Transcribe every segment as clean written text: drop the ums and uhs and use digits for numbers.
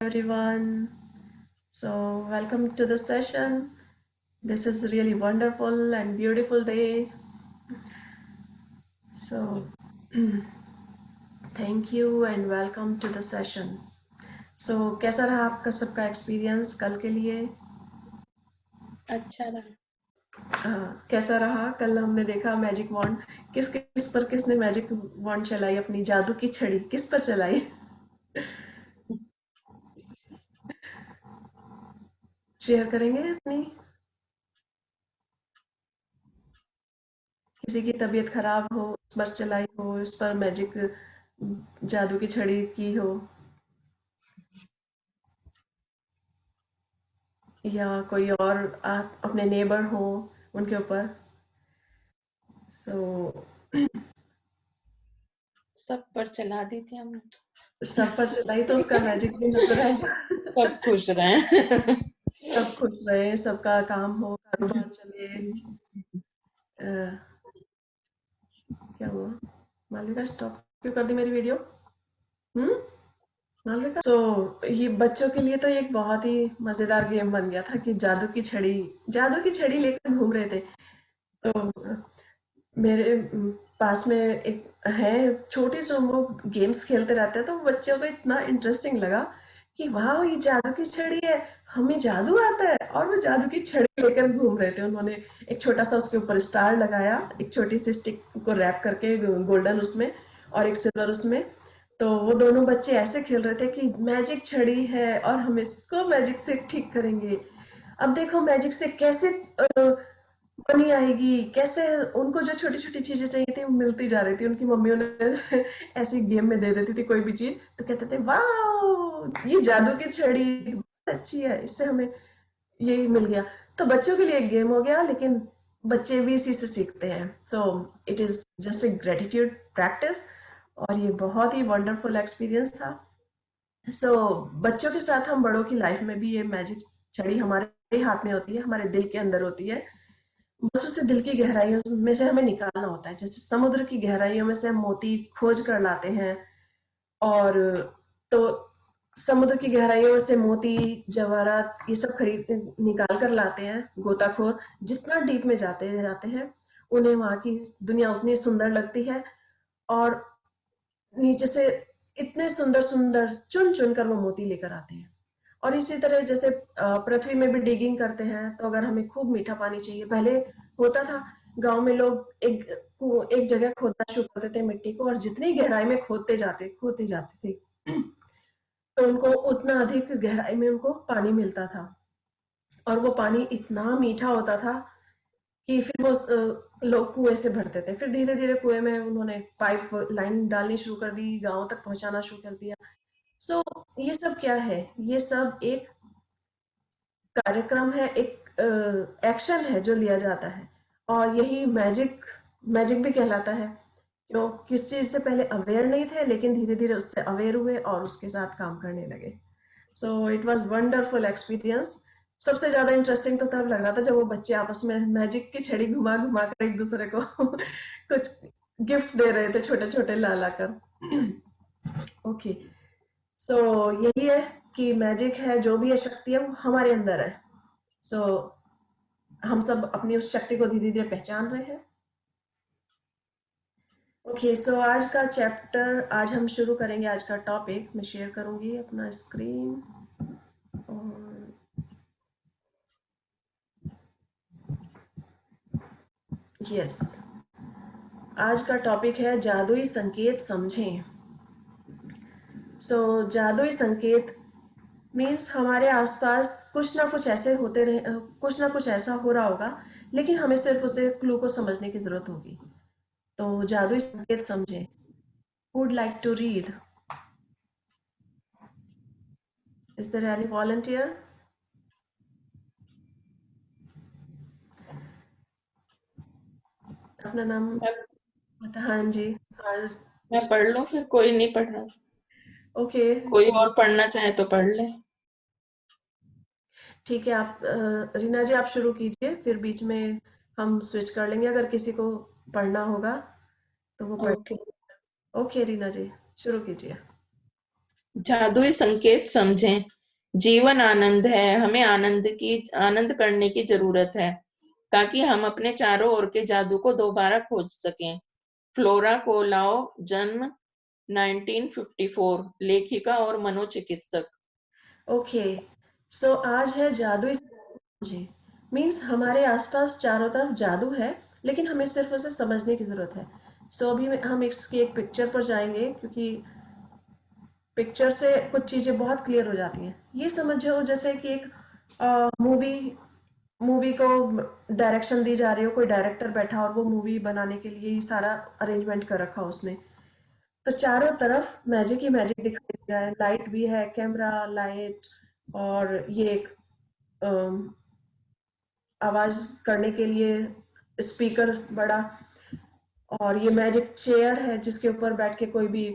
everyone. So, welcome to the session. This is really wonderful and beautiful day. So, thank you and welcome to the session. So, कैसा रहा आपका सबका experience कल के लिए? अच्छा रहा। कैसा रहा? कल हमने देखा मैजिक वॉन्ड। किस पर किसने मैजिक वॉन्ड चलाई, अपनी जादू की छड़ी किस पर चलाई? शेयर करेंगे अपनी? किसी की तबीयत खराब हो, उस पर चलाई हो, उस पर मैजिक जादू की छड़ी की हो, या कोई और आप अपने नेबर हो उनके ऊपर। सो सब पर चला दी थी हमने तो। सब पर चलाई तो उसका मैजिक भी नजर आएगा। सब खुश रहे। सब खुश रहे, सबका काम हो, कारोबार चले। अ, क्या हुआ? मालविका स्टॉप क्यों कर दी मेरी वीडियो? हम्म मालविका, ये बच्चों के लिए तो एक बहुत ही मजेदार गेम बन गया था कि जादू की छड़ी लेकर घूम रहे थे। तो मेरे पास में एक है छोटी सी, वो गेम्स खेलते रहते हैं, तो बच्चों को इतना इंटरेस्टिंग लगा कि वाह, ये जादू की छड़ी है, हमें जादू आता है। और वो जादू की छड़ी लेकर घूम रहे थे। उन्होंने एक छोटा सा उसके ऊपर स्टार लगाया, एक छोटी सी स्टिक को रैप करके, गोल्डन उसमें और एक सिल्वर उसमें। तो वो दोनों बच्चे ऐसे खेल रहे थे कि मैजिक छड़ी है और हम इसको मैजिक से ठीक करेंगे। अब देखो मैजिक से कैसे मनी आएगी, कैसे उनको जो छोटी छोटी चीजें चाहिए थी वो मिलती जा रही थी। उनकी मम्मियों ने ऐसी गेम में दे देती थी कोई भी चीज, तो कहते थे वाह, ये जादू की छड़ी बहुत अच्छी है, इससे हमें यही मिल गया। तो बच्चों के लिए एक गेम हो गया, लेकिन बच्चे भी इसी से सीखते हैं। So it is just a gratitude practice, और ये बहुत ही वंडरफुल एक्सपीरियंस था। बच्चों के साथ हम बड़ों की लाइफ में भी ये मैजिक छड़ी हमारे हाथ में होती है, हमारे दिल के अंदर होती है। बस उसे दिल की गहराइयों में से हमें निकालना होता है। जैसे समुद्र की गहराइयों में से हम मोती खोज कर लाते हैं, और तो समुद्र की गहराइयों से मोती, जवाहरात, ये सब खरीद निकाल कर लाते हैं गोताखोर। जितना डीप में जाते जाते हैं, उन्हें वहां की दुनिया उतनी सुंदर लगती है। और नीचे से इतने सुंदर सुंदर चुन चुन कर वो मोती लेकर आते हैं। और इसी तरह जैसे पृथ्वी में भी डिगिंग करते हैं, तो अगर हमें खूब मीठा पानी चाहिए, पहले होता था गांव में लोग एक जगह खोदना शुरू करते थे मिट्टी को, और जितनी गहराई में खोदते जाते थे, तो उनको उतना अधिक गहराई में उनको पानी मिलता था। और वो पानी इतना मीठा होता था कि फिर वो लोग कुएं से भरते थे। फिर धीरे धीरे कुएं में उन्होंने पाइप लाइन डालनी शुरू कर दी, गांव तक पहुंचाना शुरू कर दिया। सो ये सब क्या है? ये सब एक कार्यक्रम है, एक एक्शन है जो लिया जाता है। और यही मैजिक मैजिक भी कहलाता है। जो किस चीज से पहले अवेयर नहीं थे, लेकिन धीरे धीरे उससे अवेयर हुए और उसके साथ काम करने लगे। So it was wonderful experience. सबसे ज्यादा इंटरेस्टिंग तो तब लग रहा था जब वो बच्चे आपस में मैजिक की छड़ी घुमा घुमा कर एक दूसरे को कुछ गिफ्ट दे रहे थे, छोटे छोटे ला ला कर। ओके, सो यही है कि मैजिक है, जो भी है शक्ति है, वो हमारे अंदर है। सो हम सब अपनी उस शक्ति को धीरे धीरे पहचान रहे हैं। ओके, सो आज का चैप्टर, आज हम शुरू करेंगे आज का टॉपिक। मैं शेयर करूंगी अपना स्क्रीन। और यस, आज का टॉपिक है जादुई संकेत समझें। जादुई संकेत मीन्स हमारे आसपास कुछ ना कुछ ऐसे होते रहे, कुछ ना कुछ ऐसा हो रहा होगा, लेकिन हमें सिर्फ उसे क्लू को समझने की जरूरत होगी। तो जादुई संकेत समझें। Would like to read? Is there any volunteer? अपना नाम मैं बता। हाँ जी। हाँ। मैं पढ़ लूं, फिर कोई नहीं पढ़ रहा। ओके। कोई और पढ़ना चाहे तो पढ़ ले। ठीक है, आप रीना जी आप शुरू कीजिए, फिर बीच में हम स्विच कर लेंगे अगर किसी को पढ़ना होगा तो वो पढ़। ओके। ओके रीना जी, शुरू कीजिए। जादुई संकेत समझें। जीवन आनंद है, हमें आनंद करने की जरूरत है ताकि हम अपने चारों ओर के जादू को दोबारा खोज सकें। फ्लोरा कोलाओ, जन्म 1954, लेखिका और मनोचिकित्सक। ओके, सो आज है जादुई समझे। मीन्स हमारे आसपास चारों तरफ जादू है, लेकिन हमें सिर्फ उसे समझने की ज़रूरत है। सो अभी हम इसकी एक पिक्चर पर जाएंगे, क्योंकि पिक्चर से कुछ चीज़ें बहुत क्लियर हो जाती हैं। ये समझो जैसे कि एक मूवी मूवी को डायरेक्शन दी जा रही हो, कोई डायरेक्टर बैठा और वो मूवी बनाने के लिए ही सारा अरेंजमेंट कर रखा उसने। तो चारों तरफ मैजिक ही मैजिक दिखाई दे रहा है, लाइट भी है, कैमरा, लाइट, और ये एक आवाज करने के लिए स्पीकर बड़ा, और ये मैजिक चेयर है जिसके ऊपर बैठ के कोई भी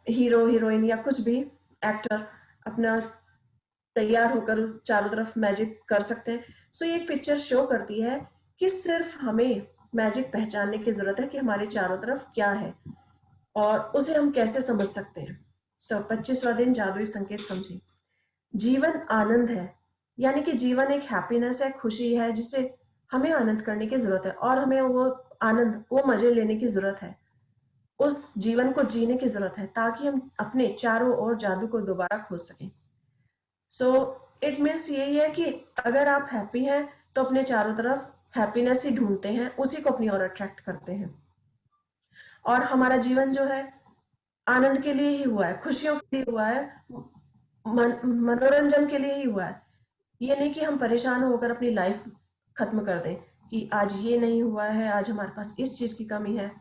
हीरो हीरोइन या कुछ भी एक्टर अपना तैयार होकर चारों तरफ मैजिक कर सकते हैं। सो ये पिक्चर शो करती है कि सिर्फ हमें मैजिक पहचानने की जरूरत है कि हमारे चारों तरफ क्या है और उसे हम कैसे समझ सकते हैं। सो 25वां दिन जादुई संकेत समझे। जीवन आनंद है, यानी कि जीवन एक हैप्पीनेस है, खुशी है, जिसे हमें आनंद करने की जरूरत है और हमें वो आनंद, वो मजे लेने की जरूरत है, उस जीवन को जीने की जरूरत है ताकि हम अपने चारों ओर जादू को दोबारा खोज सकें। सो इट मीन्स यही है कि अगर आप हैप्पी हैं तो अपने चारों तरफ हैप्पीनेस ही ढूंढते हैं, उसी को अपनी ओर अट्रैक्ट करते हैं। और हमारा जीवन जो है आनंद के लिए ही हुआ है, खुशियों के लिए हुआ है, मनोरंजन के लिए ही हुआ है। ये नहीं कि हम परेशान होकर अपनी लाइफ खत्म कर दें कि आज ये नहीं हुआ है, आज हमारे पास इस चीज की कमी है।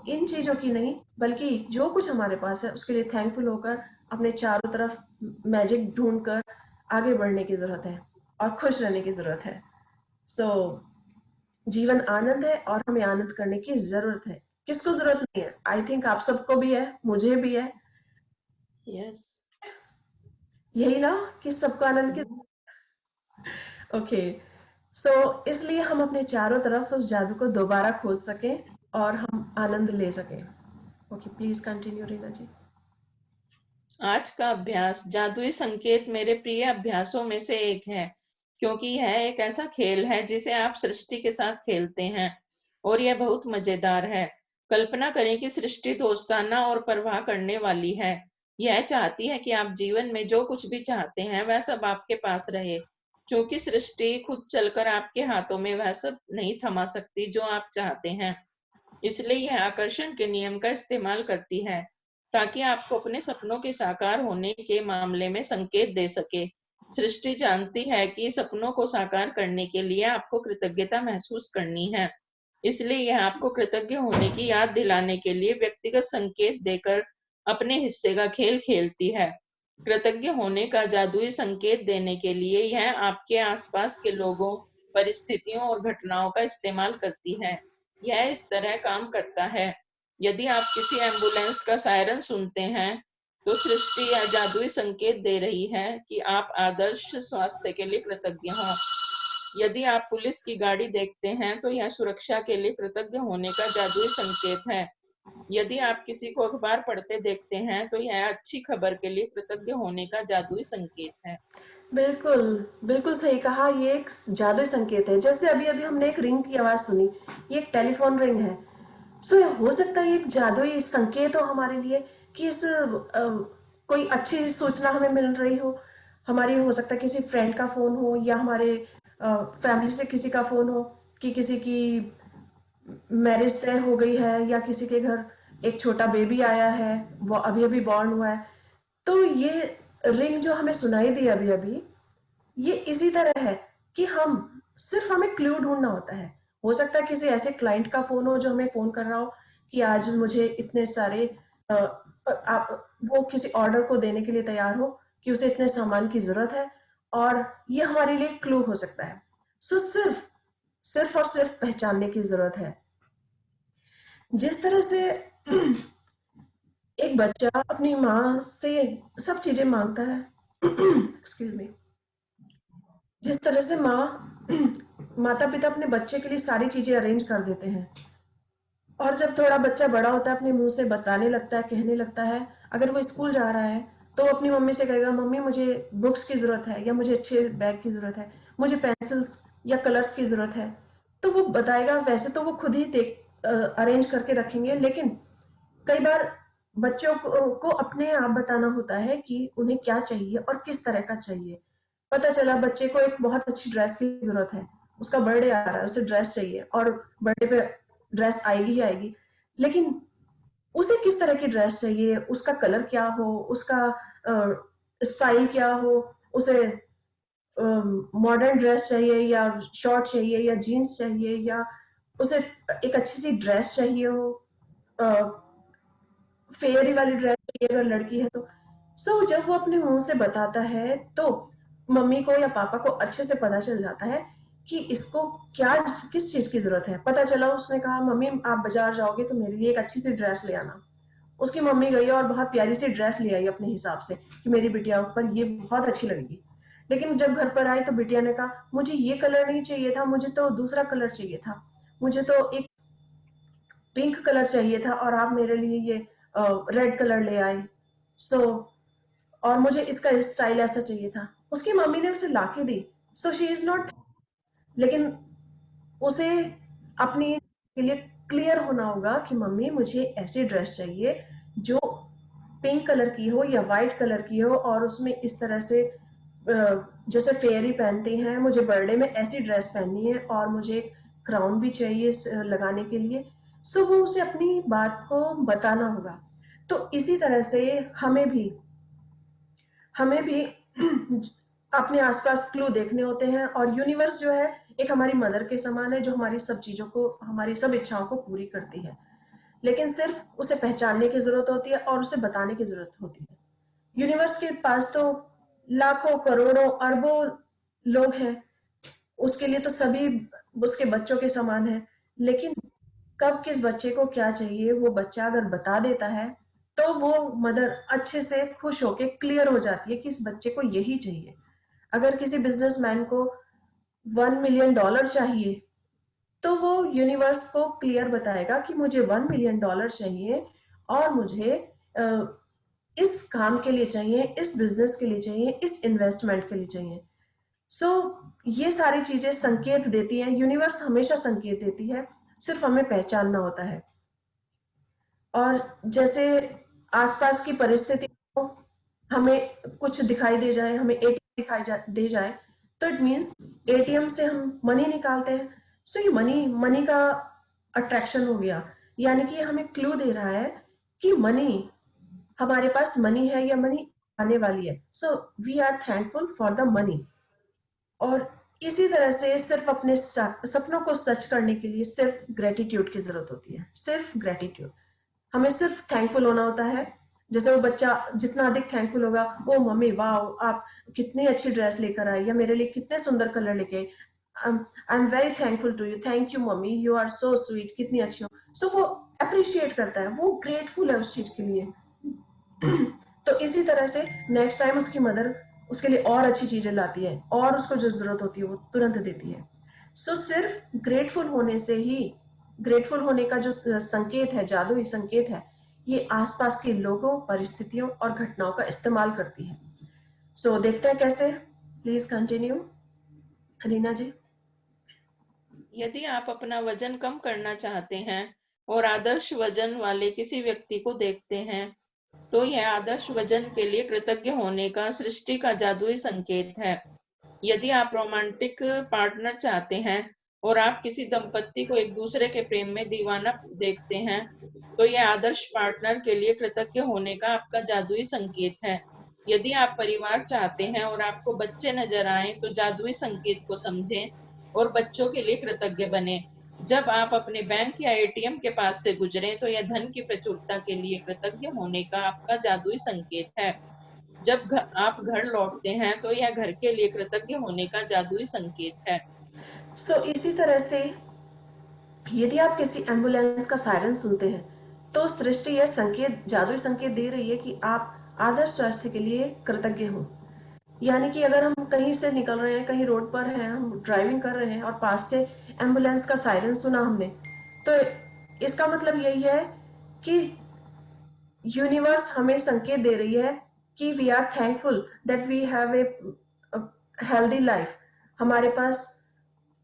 इन चीजों की नहीं, बल्कि जो कुछ हमारे पास है उसके लिए थैंकफुल होकर अपने चारों तरफ मैजिक ढूंढकर आगे बढ़ने की जरूरत है और खुश रहने की जरूरत है। सो जीवन आनंद है और हमें आनंद करने की जरूरत है। किसको जरूरत नहीं है? आई थिंक आप सबको भी है, मुझे भी है। यस। यही ना, कि सबको आनंद की। ओके, इसलिए हम अपने चारों तरफ उस जादू को दोबारा खोज सकें और हम आनंद ले सकें। ओके, प्लीज कंटिन्यू रीना जी। आज का अभ्यास। जादुई संकेत मेरे प्रिय अभ्यासों में से एक है, क्योंकि यह एक ऐसा खेल है जिसे आप सृष्टि के साथ खेलते हैं और यह बहुत मजेदार है। कल्पना करें कि सृष्टि दोस्ताना और परवाह करने वाली है। यह चाहती है कि आप जीवन में जो कुछ भी चाहते हैं वह सब आपके पास रहे। क्योंकि सृष्टि खुद चलकर आपके हाथों में वह सब नहीं थमा सकती जो आप चाहते हैं, इसलिए यह आकर्षण के नियम का इस्तेमाल करती है ताकि आपको अपने सपनों के साकार होने के मामले में संकेत दे सके। सृष्टि जानती है कि सपनों को साकार करने के लिए आपको कृतज्ञता महसूस करनी है, इसलिए यह आपको कृतज्ञ होने की याद दिलाने के लिए व्यक्तिगत संकेत देकर अपने हिस्से का खेल खेलती है। कृतज्ञ होने का जादुई संकेत देने के लिए यह आपके आसपास के लोगों, परिस्थितियों और घटनाओं का इस्तेमाल करती है। यह इस तरह काम करता है। यदि आप किसी एम्बुलेंस का सायरन सुनते हैं, तो सृष्टि यह जादुई संकेत दे रही है कि आप आदर्श स्वास्थ्य के लिए कृतज्ञ हों। यदि आप पुलिस की गाड़ी देखते हैं, तो यह सुरक्षा के लिए कृतज्ञ होने का जादुई संकेत है। यदि आप किसी को अखबार पढ़ते देखते हैं, तो यह अच्छी खबर के लिए कृतज्ञ होने का जादुई संकेत है। बिल्कुल, बिल्कुल सही कहा। ये एक जादुई संकेत है। जैसे अभी अभी हमने एक रिंग की आवाज सुनी, ये एक टेलीफोन रिंग है। हो सकता है ये एक जादुई संकेत हो हमारे लिए कि कोई अच्छी सूचना हमें मिल रही हो। हमारी, हो सकता है किसी फ्रेंड का फोन हो या हमारे फैमिली से किसी का फोन हो कि किसी की मैरिज तय हो गई है या किसी के घर एक छोटा बेबी आया है, वो अभी अभी बॉर्न हुआ है। तो ये रिंग जो हमें सुनाई दी अभी अभी, ये इसी तरह है कि सिर्फ हमें क्लू ढूंढना होता है। हो सकता है किसी ऐसे क्लाइंट का फोन हो जो हमें फोन कर रहा हो कि आज मुझे इतने सारे आप, वो किसी ऑर्डर को देने के लिए तैयार हो कि उसे इतने सामान की जरूरत है, और ये हमारे लिए क्लू हो सकता है। सिर्फ सिर्फ और सिर्फ पहचानने की जरूरत है। जिस तरह से एक बच्चा अपनी माँ से सब चीजें मांगता है, एक्सक्यूज मी, जिस तरह से माता पिता अपने बच्चे के लिए सारी चीजें अरेंज कर देते हैं, और जब थोड़ा बच्चा बड़ा होता है अपने मुंह से बताने लगता है, कहने लगता है अगर वो स्कूल जा रहा है तो अपनी मम्मी से कहेगा, मम्मी मुझे बुक्स की ज़रूरत है, या मुझे अच्छे बैग की ज़रूरत है, मुझे पेंसिल्स या कलर्स की ज़रूरत है। तो वो बताएगा। वैसे तो वो खुद ही देख अरेंज करके रखेंगे, लेकिन कई बार बच्चों को अपने आप बताना होता है कि उन्हें क्या चाहिए और किस तरह का चाहिए। पता चला बच्चे को एक बहुत अच्छी ड्रेस की जरूरत है, उसका बर्थडे आ रहा है, उसे ड्रेस चाहिए, और बर्थडे पे ड्रेस आएगी ही आएगी, लेकिन उसे किस तरह की ड्रेस चाहिए, उसका कलर क्या हो, उसका स्टाइल क्या हो, उसे मॉडर्न ड्रेस चाहिए या शॉर्ट चाहिए या जीन्स चाहिए, या उसे एक अच्छी सी ड्रेस चाहिए हो, फेयरी वाली ड्रेस चाहिए अगर लड़की है तो। जब वो अपने मुंह से बताता है तो मम्मी को या पापा को अच्छे से पता चल जाता है कि इसको क्या, किस चीज की जरूरत है। पता चला उसने कहा, मम्मी आप बाजार जाओगे तो मेरे लिए एक अच्छी सी ड्रेस ले आना। उसकी मम्मी गई और बहुत प्यारी सी ड्रेस ले आई अपने हिसाब से कि मेरी बिटिया पर ये बहुत अच्छी लगेगी। लेकिन जब घर पर आई तो बिटिया ने कहा, मुझे ये कलर नहीं चाहिए था, मुझे तो दूसरा कलर चाहिए था, मुझे तो एक पिंक कलर चाहिए था, और आप मेरे लिए ये रेड कलर ले आए। सो और मुझे इसका स्टाइल ऐसा चाहिए था। उसकी मम्मी ने उसे लाके दी। शी इज नॉट, लेकिन उसे अपनी के लिए क्लियर होना होगा कि मम्मी मुझे ऐसी ड्रेस चाहिए जो पिंक कलर की हो या वाइट कलर की हो, और उसमें इस तरह से जैसे फेयरी पहनते हैं, मुझे बर्थडे में ऐसी ड्रेस पहननी है, और मुझे क्राउन भी चाहिए लगाने के लिए। वो उसे अपनी बात को बताना होगा। तो इसी तरह से हमें भी अपने आसपास क्लू देखने होते हैं, और यूनिवर्स जो है एक हमारी मदर के समान है, जो हमारी सब चीजों को, हमारी सब इच्छाओं को पूरी करती है। लेकिन सिर्फ उसे पहचानने की जरूरत होती है और उसे बताने की जरूरत होती है। यूनिवर्स के पास तो लाखों करोड़ों अरबों लोग हैं, उसके लिए तो सभी उसके बच्चों के समान है। लेकिन कब किस बच्चे को क्या चाहिए वो बच्चा अगर बता देता है, तो वो मदर अच्छे से खुश होके क्लियर हो जाती है कि इस बच्चे को यही चाहिए। अगर किसी बिजनेसमैन को $1 मिलियन चाहिए, तो वो यूनिवर्स को क्लियर बताएगा कि मुझे $1 मिलियन चाहिए, और मुझे इस काम के लिए चाहिए, इस बिजनेस के लिए चाहिए, इस इन्वेस्टमेंट के लिए चाहिए। ये सारी चीजें संकेत देती हैं, यूनिवर्स हमेशा संकेत देती है, सिर्फ हमें पहचानना होता है। और जैसे आसपास की परिस्थिति को हमें कुछ दिखाई दे जाए, हमें एटीएम दे जाए, तो इट मीन्स एटीएम से हम मनी निकालते हैं। ये मनी मनी का अट्रैक्शन हो गया, यानी कि हमें क्लू दे रहा है कि मनी, हमारे पास मनी है या मनी आने वाली है। We are thankful for the money. और इसी तरह से सिर्फ अपने सपनों को सच करने के लिए सिर्फ ग्रेटिट्यूड की जरूरत होती है, सिर्फ ग्रेटिट्यूड। हमें सिर्फ थैंकफुल होना होता है। जैसे वो बच्चा जितना अधिक थैंकफुल होगा, ओ मम्मी वाह आप कितनी अच्छी ड्रेस लेकर आई, या मेरे लिए कितने सुंदर कलर लेके आई, I am very thankful to you, thank you mummy, you are so sweet, कितनी अच्छी हो। वो अप्रिशिएट करता है, वो ग्रेटफुल है उस चीज के लिए। तो इसी तरह से नेक्स्ट टाइम उसकी मदर उसके लिए और अच्छी चीजें लाती है, और उसको जो जरूरत होती है वो तुरंत देती है। सिर्फ ग्रेटफुल होने से ही, ग्रेटफुल होने का जो संकेत है, जादुई संकेत है, ये आसपास के लोगों, परिस्थितियों और घटनाओं का इस्तेमाल करती है। देखते हैं कैसे। प्लीज कंटिन्यू रीना जी। यदि आप अपना वजन कम करना चाहते हैं और आदर्श वजन वाले किसी व्यक्ति को देखते हैं, तो यह आदर्श वजन के लिए कृतज्ञ होने का सृष्टि का जादुई संकेत है। यदि आप रोमांटिक पार्टनर चाहते हैं और आप किसी दंपत्ति को एक दूसरे के प्रेम में दीवाना देखते हैं, तो यह आदर्श पार्टनर के लिए कृतज्ञ होने का आपका जादुई संकेत है। यदि आप परिवार चाहते हैं और आपको बच्चे नजर आए, तो जादुई संकेत को समझें और बच्चों के लिए कृतज्ञ बने। जब आप अपने बैंक या एटीएम के पास से गुजरें, तो यह धन की प्रचुरता के लिए कृतज्ञ होने का आपका जादुई संकेत है। जब आप घर लौटते हैं, तो यह घर के लिए कृतज्ञ होने का जादुई संकेत है। इसी तरह से यदि आप किसी एम्बुलेंस का सायरन सुनते हैं, तो सृष्टि यह संकेत, जादुई संकेत दे रही है कि आप आदर्श स्वास्थ्य के लिए कृतज्ञ हो। यानी कि अगर हम कहीं से निकल रहे हैं, कहीं रोड पर हैं, हम ड्राइविंग कर रहे हैं और पास से एम्बुलेंस का सायरन सुना हमने, तो इसका मतलब यही है कि यूनिवर्स हमें संकेत दे रही है कि we are thankful that we have a healthy life. हमारे पास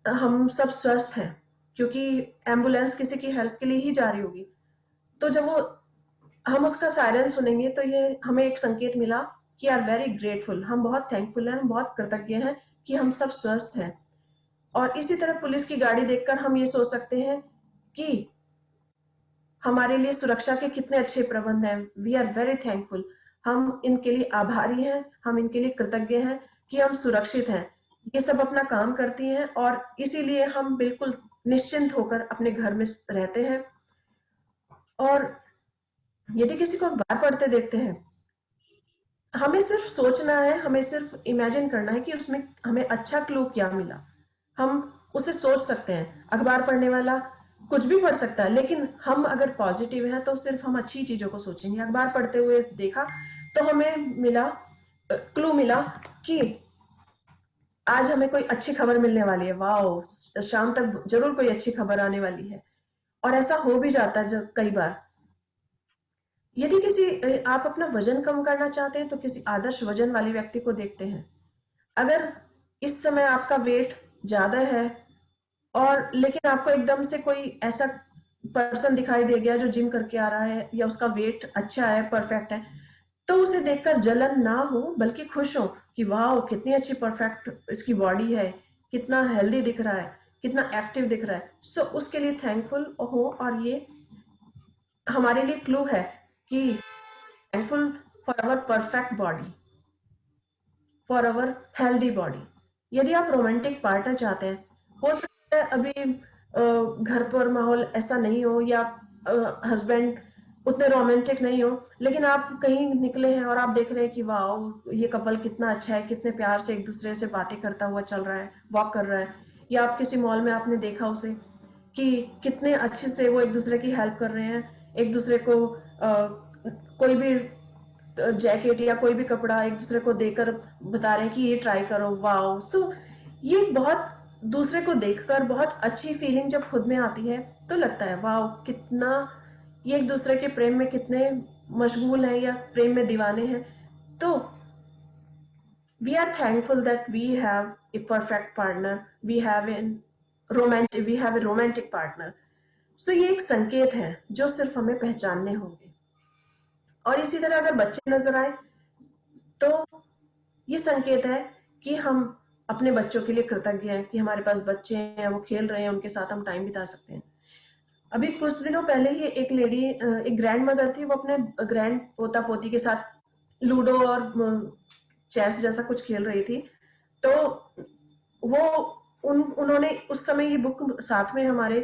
हम सब स्वस्थ हैं, क्योंकि एम्बुलेंस किसी की हेल्प के लिए ही जा रही होगी। तो जब वो हम उसका सायरन सुनेंगे तो ये हमें एक संकेत मिला कि आर वेरी ग्रेटफुल, हम बहुत थैंकफुल हैं, हम बहुत कृतज्ञ हैं कि हम सब स्वस्थ हैं। और इसी तरह पुलिस की गाड़ी देखकर हम ये सोच सकते हैं कि हमारे लिए सुरक्षा के कितने अच्छे प्रबंध हैं। वी आर वेरी थैंकफुल, हम इनके लिए आभारी हैं, हम इनके लिए कृतज्ञ हैं कि हम सुरक्षित हैं। ये सब अपना काम करती हैं और इसीलिए हम बिल्कुल निश्चिंत होकर अपने घर में रहते हैं। और यदि किसी को अखबार पढ़ते देखते हैं, हमें सिर्फ सोचना है, हमें सिर्फ इमेजिन करना है कि उसमें हमें अच्छा क्लू क्या मिला। हम उसे सोच सकते हैं। अखबार पढ़ने वाला कुछ भी पढ़ सकता है, लेकिन हम अगर पॉजिटिव हैं तो सिर्फ हम अच्छी चीजों को सोचेंगे। अखबार पढ़ते हुए देखा तो हमें मिला, क्लू मिला कि आज हमें कोई अच्छी खबर मिलने वाली है, वाह, शाम तक जरूर कोई अच्छी खबर आने वाली है। और ऐसा हो भी जाता है कई बार। यदि आप अपना वजन कम करना चाहते हैं तो किसी आदर्श वजन वाले व्यक्ति को देखते हैं। अगर इस समय आपका वेट ज्यादा है और लेकिन आपको एकदम से कोई ऐसा पर्सन दिखाई दे गया जो जिम करके आ रहा है या उसका वेट अच्छा है, परफेक्ट है, तो उसे देखकर जलन ना हो बल्कि खुश हो कि वाह, कितनी अच्छी परफेक्ट इसकी बॉडी है, कितना हेल्दी दिख रहा है, कितना एक्टिव दिख रहा है। सो उसके लिए थैंकफुल हो। और ये हमारे लिए क्लू है कि thankful for our perfect body, for our healthy body. यदि आप रोमांटिक पार्टनर चाहते हैं, हो सकता है अभी घर पर माहौल ऐसा नहीं हो या हस्बैंड उतने रोमांटिक नहीं हो, लेकिन आप कहीं निकले हैं और आप देख रहे हैं कि वाह, ये कपल कितना अच्छा है, कितने प्यार से एक दूसरे से बातें करता हुआ चल रहा है, वॉक कर रहा है। या आप किसी मॉल में आपने देखा उसे कि कितने अच्छे से वो एक दूसरे की हेल्प कर रहे हैं, एक दूसरे को कोई भी जैकेट या कोई भी कपड़ा एक दूसरे को देकर बता रहे हैं कि ये ट्राई करो, वाओ। सो ये बहुत दूसरे को देखकर बहुत अच्छी फीलिंग जब खुद में आती है तो लगता है वाओ, कितना ये एक दूसरे के प्रेम में कितने मशगूल हैं या प्रेम में दीवाने हैं। तो we are thankful that we have a perfect partner, we have a romantic partner. So ये एक संकेत है जो सिर्फ हमें पहचानने होंगे। और इसी तरह अगर बच्चे नजर आए तो ये संकेत है कि हम अपने बच्चों के लिए कृतज्ञ हैं कि हमारे पास बच्चे हैं, वो खेल रहे हैं, उनके साथ हम टाइम बिता सकते हैं। अभी कुछ दिनों पहले ही एक लेडी, एक ग्रैंड मदर थी, वो अपने ग्रैंड पोता पोती के साथ लूडो और चेस जैसा कुछ खेल रही थी। तो वो उन्होंने उस समय ये बुक साथ में हमारे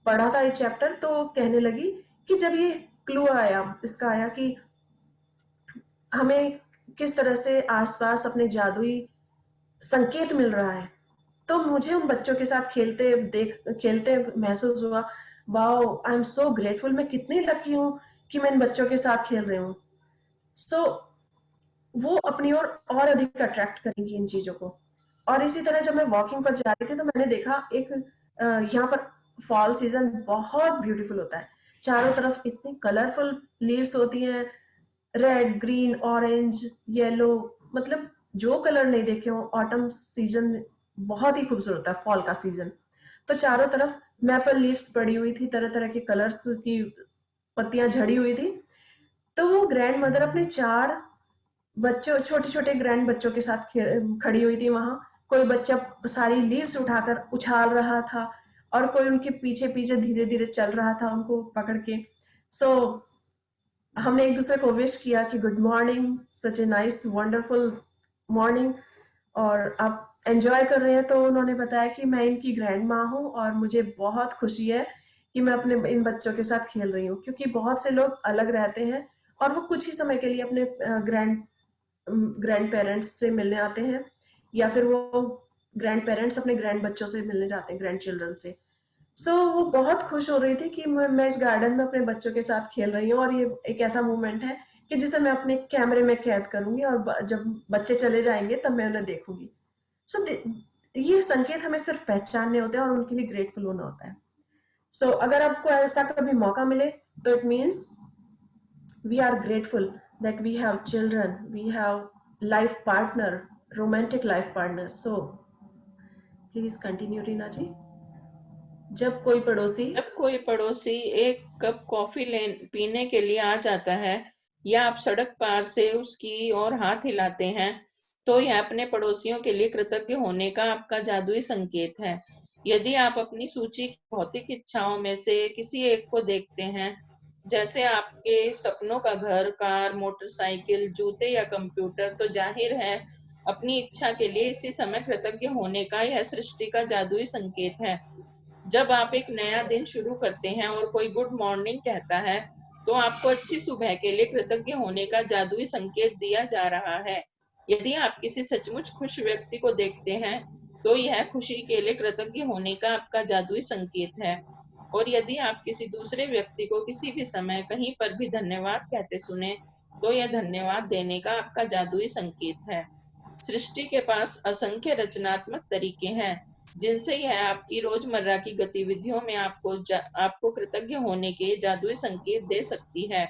पढ़ा था, एक चैप्टर। तो कहने लगी कि जब ये क्लू आया, इसका आया कि हमें किस तरह से आसपास अपने जादुई संकेत मिल रहा है, तो मुझे उन बच्चों के साथ खेलते महसूस हुआ, wow, I am so grateful, मैं कितनी लकी हूँ कि मैं इन बच्चों के साथ खेल रही हूँ। सो वो अपनी ओर और अधिक अट्रैक्ट करेंगी इन चीजों को। और इसी तरह जब मैं वॉकिंग पर जा रही थी तो मैंने देखा एक यहाँ पर फॉल सीजन बहुत ब्यूटीफुल होता है। चारों तरफ इतनी कलरफुल लीव्स होती हैं, रेड, ग्रीन, ऑरेंज, येलो, मतलब जो कलर नहीं देखे हो। ऑटम सीजन बहुत ही खूबसूरत होता है, फॉल का सीजन। तो चारों तरफ मैपल लीव्स पड़ी हुई थी, तरह तरह के कलर्स की पत्तियां झड़ी हुई थी। तो वो ग्रैंड मदर अपने 4 बच्चों, छोटे छोटे ग्रैंड बच्चों के साथ खड़ी हुई थी वहां। कोई बच्चा सारी लीव्स उठाकर उछाल रहा था और कोई उनके पीछे पीछे धीरे धीरे चल रहा था उनको पकड़ के। सो हमने एक दूसरे को विश किया कि good morning, such a nice wonderful morning, और आप एंजॉय कर रहे हैं। तो उन्होंने बताया कि मैं इनकी ग्रैंड माँ हूँ और मुझे बहुत खुशी है कि मैं अपने इन बच्चों के साथ खेल रही हूँ, क्योंकि बहुत से लोग अलग रहते हैं और वो कुछ ही समय के लिए अपने ग्रैंड पेरेंट्स से मिलने आते हैं, या फिर वो ग्रैंड पेरेंट्स अपने ग्रैंड बच्चों से मिलने जाते हैं, ग्रैंड चिल्ड्रन से। वो बहुत खुश हो रही थी कि मैं इस गार्डन में अपने बच्चों के साथ खेल रही हूँ और ये एक ऐसा मोमेंट है कि जिसे मैं अपने कैमरे में कैद करूंगी और जब बच्चे चले जाएंगे तब मैं उन्हें देखूंगी। सो ये संकेत हमें सिर्फ पहचानने होते हैं और उनके लिए ग्रेटफुल होना होता है। अगर आपको ऐसा कभी मौका मिले तो it means we are grateful that we have children, we have life partner, romantic life partner. So please continue, Reena ji. जब कोई पड़ोसी जब कोई पड़ोसी एक कप कॉफी पीने के लिए आ जाता है या आप सड़क पार से उसकी ओर हाथ हिलाते हैं, तो यह अपने पड़ोसियों के लिए कृतज्ञ होने का आपका जादुई संकेत है। यदि आप अपनी सूची की भौतिक इच्छाओं में से किसी एक को देखते हैं, जैसे आपके सपनों का घर, कार, मोटरसाइकिल, जूते या कंप्यूटर, तो जाहिर है अपनी इच्छा के लिए इसी समय कृतज्ञ होने का यह सृष्टि का जादुई संकेत है। जब आप एक नया दिन शुरू करते हैं और कोई गुड मॉर्निंग कहता है, तो आपको अच्छी सुबह के लिए कृतज्ञ होने का जादुई संकेत दिया जा रहा है। यदि आप किसी सचमुच खुश व्यक्ति को देखते हैं, तो यह खुशी के लिए कृतज्ञ होने का आपका जादुई संकेत है। और यदि आप किसी दूसरे व्यक्ति को किसी भी समय कहीं पर भी धन्यवाद कहते सुने, तो यह धन्यवाद देने का आपका जादुई संकेत है। सृष्टि के पास असंख्य रचनात्मक तरीके हैं जिनसे यह आपकी रोजमर्रा की गतिविधियों में आपको कृतज्ञ होने के जादुई संकेत दे सकती है।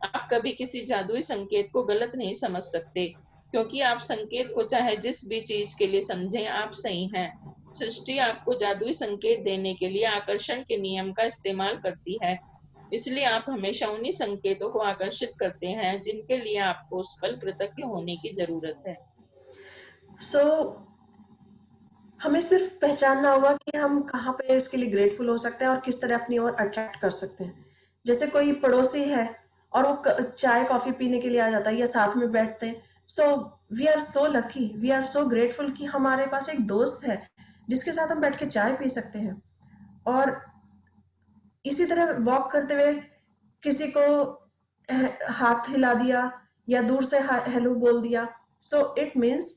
आप कभी किसी जादुई संकेत को गलत नहीं समझ सकते, क्योंकि आप संकेत को चाहे जिस भी चीज के लिए समझें, आप सही हैं। सृष्टि आपको जादुई संकेत देने के लिए आकर्षण के नियम का इस्तेमाल करती है, इसलिए आप हमेशा उन्हीं संकेतों को आकर्षित करते हैं जिनके लिए आपको उस पल कृतज्ञ होने की जरूरत है। सो हमें सिर्फ पहचानना होगा कि हम कहाँ पे इसके लिए ग्रेटफुल हो सकते हैं और किस तरह अपनी ओर अट्रैक्ट कर सकते हैं. जैसे कोई पड़ोसी है और वो चाय कॉफी पीने के लिए आ जाता है या साथ में बैठते हैं. So we are so lucky, we are so grateful कि हमारे पास एक दोस्त है जिसके साथ हम बैठ के चाय पी सकते हैं. और इसी तरह वॉक करते हुए किसी को हाथ हिला दिया या दूर से हेलो बोल दिया. सो इट मीन्स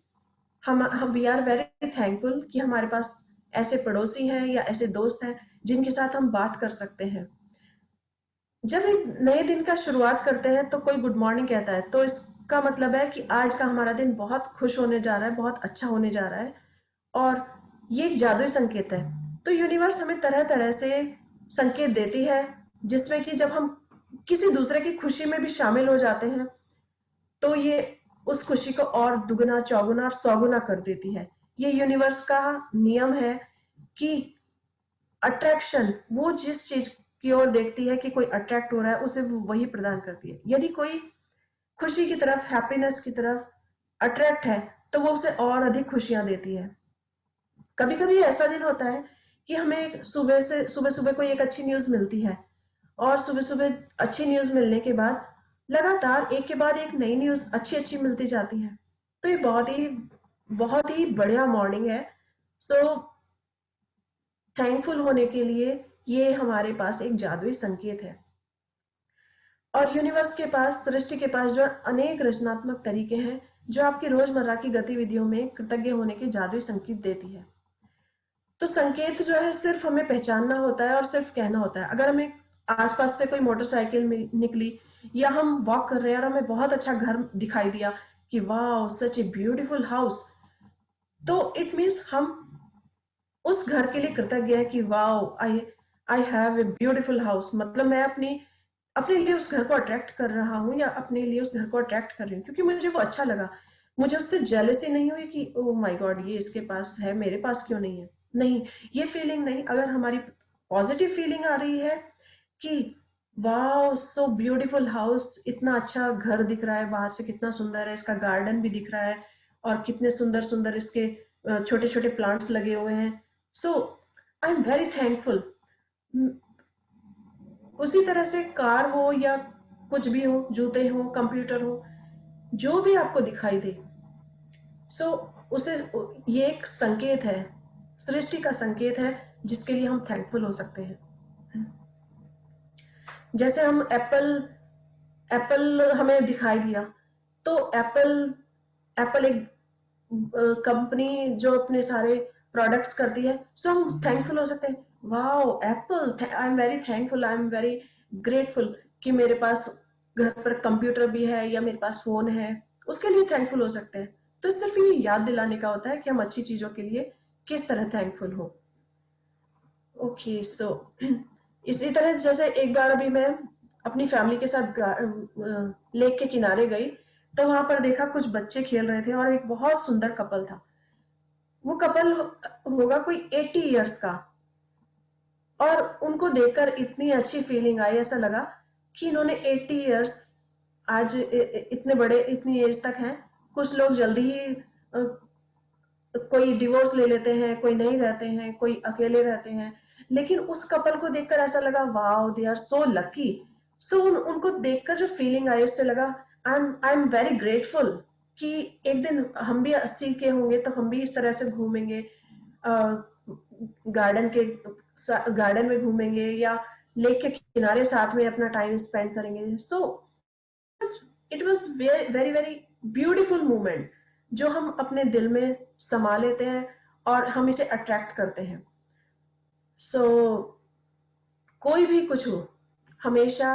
हम वी आर वेरी थैंकफुल कि हमारे पास ऐसे पड़ोसी हैं या ऐसे दोस्त हैं जिनके साथ हम बात कर सकते हैं. जब एक नए दिन का शुरुआत करते हैं तो कोई गुड मॉर्निंग कहता है, तो इसका मतलब है कि आज का हमारा दिन बहुत खुश होने जा रहा है, बहुत अच्छा होने जा रहा है. और ये एक जादुई संकेत है. तो यूनिवर्स हमें तरह तरह से संकेत देती है जिसमें कि जब हम किसी दूसरे की खुशी में भी शामिल हो जाते हैं तो ये उस खुशी को और दुगना चौगुना और सौगुना कर देती है. ये यूनिवर्स का नियम है कि अट्रैक्शन, वो जिस चीज की ओर देखती है कि कोई अट्रैक्ट हो रहा है उसे वो वही प्रदान करती है. यदि कोई खुशी की तरफ, हैप्पीनेस की तरफ अट्रैक्ट है तो वो उसे और अधिक खुशियां देती है. कभी कभी ऐसा दिन होता है कि हमें सुबह सुबह कोई एक अच्छी न्यूज मिलती है और सुबह सुबह अच्छी न्यूज मिलने के बाद लगातार एक के बाद एक नई न्यूज अच्छी अच्छी मिलती जाती है. तो ये बहुत ही बढ़िया मॉर्निंग है. सो थैंकफुल होने के लिए ये हमारे पास एक जादुई संकेत है. और यूनिवर्स के पास, सृष्टि के पास जो अनेक रचनात्मक तरीके हैं जो आपकी रोजमर्रा की गतिविधियों में कृतज्ञ होने के जादुई संकेत देती है. तो संकेत जो है सिर्फ हमें पहचानना होता है और सिर्फ कहना होता है. अगर हमें आसपास से कोई मोटरसाइकिल निकली या हम वॉक कर रहे हैं और हमें बहुत अच्छा घर दिखाई दिया कि वाह सच ए ब्यूटीफुल हाउस, तो इट मीन्स हम उस घर के लिए कृतज्ञ है कि वाह I I have a beautiful house. मतलब मैं अपने लिए उस घर को अट्रैक्ट कर रहा हूँ या अपने लिए उस घर को अट्रैक्ट कर रही हूँ क्योंकि मुझे वो अच्छा लगा. मुझे उससे जेलसी नहीं हुई कि ओह माय गॉड ये इसके पास है मेरे पास क्यों नहीं है. नहीं, ये फीलिंग नहीं. अगर हमारी पॉजिटिव फीलिंग आ रही है कि वाओ सो ब्यूटीफुल हाउस, इतना अच्छा घर दिख रहा है, बाहर से कितना सुंदर है, इसका गार्डन भी दिख रहा है और कितने सुंदर सुंदर इसके छोटे छोटे प्लांट्स लगे हुए हैं. सो आई एम वेरी थैंकफुल. उसी तरह से कार हो या कुछ भी हो, जूते हो, कंप्यूटर हो, जो भी आपको दिखाई दे, सो उसे ये एक संकेत है, सृष्टि का संकेत है जिसके लिए हम थैंकफुल हो सकते हैं. जैसे हम एप्पल एप्पल हमें दिखाई दिया तो एप्पल एप्पल एक कंपनी जो अपने सारे प्रोडक्ट्स करती है. सो हम थैंकफुल हो सकते हैं. Wow Apple, I am very thankful, I am very grateful कि मेरे पास घर पर कंप्यूटर भी है या मेरे पास फोन है. उसके लिए थैंकफुल हो सकते हैं. तो सिर्फ ये याद दिलाने का होता है कि हम अच्छी चीजों के लिए किस तरह थैंकफुल हो. ओके सो इसी तरह जैसे एक बार अभी मैं अपनी फैमिली के साथ लेक के किनारे गई, तो वहां पर देखा कुछ बच्चे खेल रहे थे और एक बहुत सुंदर कपल था। वो कपल होगा कोई 80 इयर्स का, और उनको देखकर इतनी अच्छी फीलिंग आई, ऐसा लगा कि इन्होंने 80 इयर्स, आज इतने बड़े, इतनी एज तक हैं। कुछ लोग जल्दी ही कोई डिवोर्स ले लेते हैं, कोई नहीं रहते हैं, कोई अकेले रहते हैं, लेकिन उस कपल को देखकर ऐसा लगा wow they are so lucky. So उनको देखकर जो फीलिंग आई, उससे लगा आई एम वेरी ग्रेटफुल कि एक दिन हम भी 80 के होंगे तो हम भी इस तरह से घूमेंगे, गार्डन के गार्डन में घूमेंगे या लेक के किनारे साथ में अपना टाइम स्पेंड करेंगे। So it was very very very beautiful moment, जो हम अपने दिल में समा लेते हैं और हम इसे अट्रैक्ट करते हैं। सो कोई भी कुछ हो, हमेशा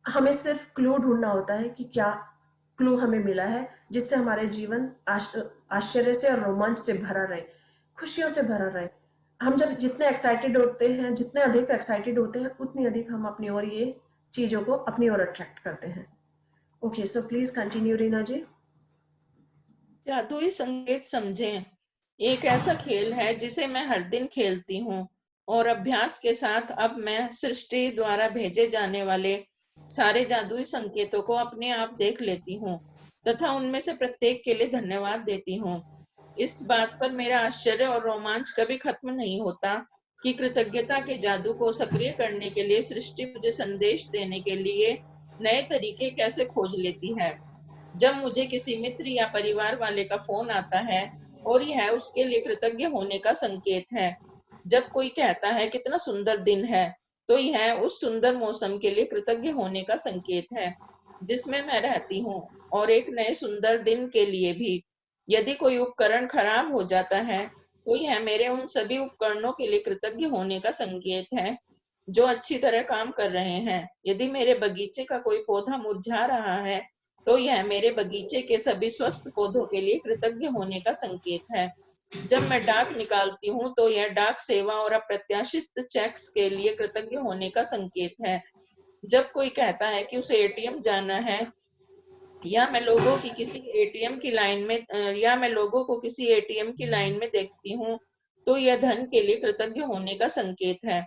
हमें सिर्फ क्लू ढूंढना होता है कि क्या क्लू हमें मिला है, जिससे हमारे जीवन आश्चर्य से और रोमांच से भरा रहे, खुशियों से भरा रहे। हम जब जितने एक्साइटेड होते हैं, जितने अधिक एक्साइटेड होते हैं, उतनी अधिक हम अपनी ओर ये चीजों को अपनी ओर अट्रैक्ट करते हैं। Okay, so please continue Reena ji. जादुई संकेत समझें। एक ऐसा खेल है जिसे मैं हर दिन खेलती हूँ और अभ्यास के साथ अब मैं सृष्टि द्वारा भेजे जाने वाले सारे जादुई संकेतों को अपने आप देख लेती हूँ तथा उनमें से प्रत्येक के लिए धन्यवाद देती हूँ। इस बात पर मेरा आश्चर्य और रोमांच कभी खत्म नहीं होता कि कृतज्ञता के जादू को सक्रिय करने के लिए सृष्टि मुझे संदेश देने के लिए नए तरीके कैसे खोज लेती है। जब मुझे किसी मित्र या परिवार वाले का फोन आता है और यह उसके लिए कृतज्ञ होने का संकेत है। जब कोई कहता है कितना सुंदर दिन है, तो यह उस सुंदर मौसम के लिए कृतज्ञ होने का संकेत है जिसमें मैं रहती हूँ, और एक नए सुंदर दिन के लिए भी। यदि कोई उपकरण खराब हो जाता है, तो यह मेरे उन सभी उपकरणों के लिए कृतज्ञ होने का संकेत है जो अच्छी तरह काम कर रहे हैं। यदि मेरे बगीचे का कोई पौधा मुरझा रहा है, तो यह मेरे बगीचे के सभी स्वस्थ पौधों के लिए कृतज्ञ होने का संकेत है। जब मैं डाक निकालती हूँ, तो यह डाक सेवा और अप्रत्याशित चेक्स के लिए कृतज्ञ होने का संकेत है। जब कोई कहता है कि उसे एटीएम जाना है, या मैं लोगों की किसी एटीएम की लाइन में या मैं लोगों को किसी एटीएम की लाइन में देखती हूँ, तो यह धन के लिए कृतज्ञ होने का संकेत है।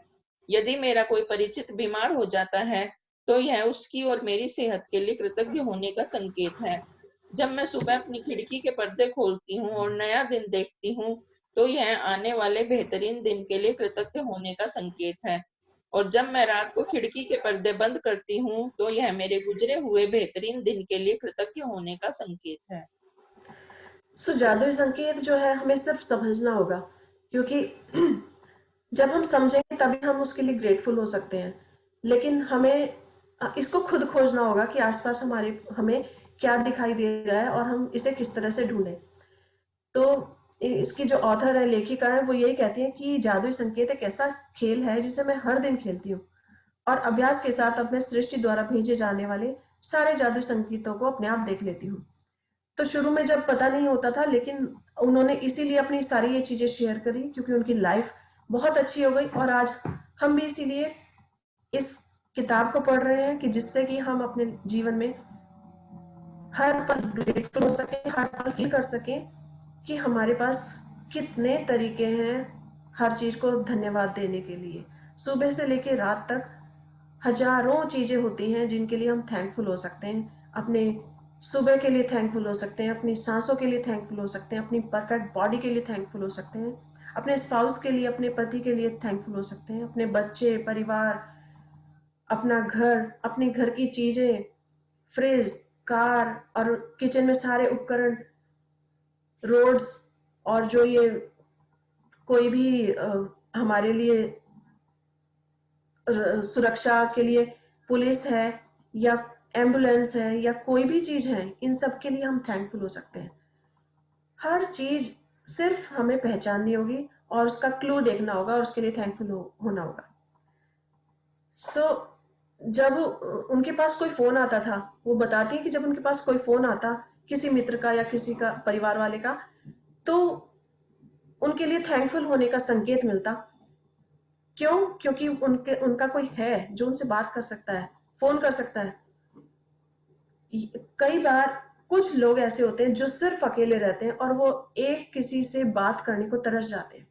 यदि मेरा कोई परिचित बीमार हो जाता है, तो यह उसकी और मेरी सेहत के लिए कृतज्ञ होने का संकेत है। जब मैं सुबह अपनी खिड़की के पर्दे खोलती हूँ और नया दिन देखती हूँ, तो यह आने वाले बेहतरीन दिन के लिए कृतज्ञ होने का संकेत है। और जब मैं रात को खिड़की के पर्दे बंद करती हूँ, तो यह मेरे गुजरे हुए बेहतरीन दिन के लिए कृतज्ञ होने का संकेत है। सो जादुई संकेत जो है हमें सिर्फ समझना होगा, क्योंकि जब हम समझेंगे तभी हम उसके लिए ग्रेटफुल हो सकते हैं। लेकिन हमें इसको खुद खोजना होगा कि आसपास हमारे हमें क्या दिखाई दे रहा है और हम इसे किस तरह से ढूंढें। तो इसकी जो ऑथर है, लेखिका है, वो यही कहती है कि जादुई संकेत एक ऐसा खेल है जिसे मैं हर दिन खेलती हूँ और अभ्यास के साथ अपने सृष्टि द्वारा भेजे जाने वाले सारे जादुई संकेतों को अपने आप देख लेती हूँ। तो शुरू में जब पता नहीं होता था, लेकिन उन्होंने इसीलिए अपनी सारी ये चीजें शेयर करी क्योंकि उनकी लाइफ बहुत अच्छी हो गई। और आज हम भी इसीलिए इस किताब को पढ़ रहे हैं कि जिससे कि हम अपने जीवन में हर पल ग्रेटफुल हो सके, हर पल फील कर सके कि हमारे पास कितने तरीके हैं हर चीज को धन्यवाद देने के लिए। सुबह से लेकर रात तक हजारों चीजें होती हैं जिनके लिए हम थैंकफुल हो सकते हैं। अपने सुबह के लिए थैंकफुल हो सकते हैं, अपनी सांसों के लिए थैंकफुल हो सकते हैं, अपनी परफेक्ट बॉडी के लिए थैंकफुल हो सकते हैं, अपने स्पाउस के लिए, अपने पति के लिए थैंकफुल हो सकते हैं, अपने बच्चे, परिवार, अपना घर, अपने घर की चीजें, फ्रिज, कार और किचन में सारे उपकरण, रोड्स, और जो ये कोई भी हमारे लिए सुरक्षा के लिए पुलिस है या एम्बुलेंस है या कोई भी चीज है, इन सब के लिए हम थैंकफुल हो सकते हैं। हर चीज सिर्फ हमें पहचाननी होगी और उसका क्लू देखना होगा और उसके लिए थैंकफुल होना होगा। सो जब उनके पास कोई फोन आता था, वो बताती है कि जब उनके पास कोई फोन आता किसी मित्र का या किसी का परिवार वाले का, तो उनके लिए थैंकफुल होने का संकेत मिलता क्यों? क्योंकि उनका कोई है जो उनसे बात कर सकता है, फोन कर सकता है। कई बार कुछ लोग ऐसे होते हैं जो सिर्फ अकेले रहते हैं और वो एक किसी से बात करने को तरस जाते हैं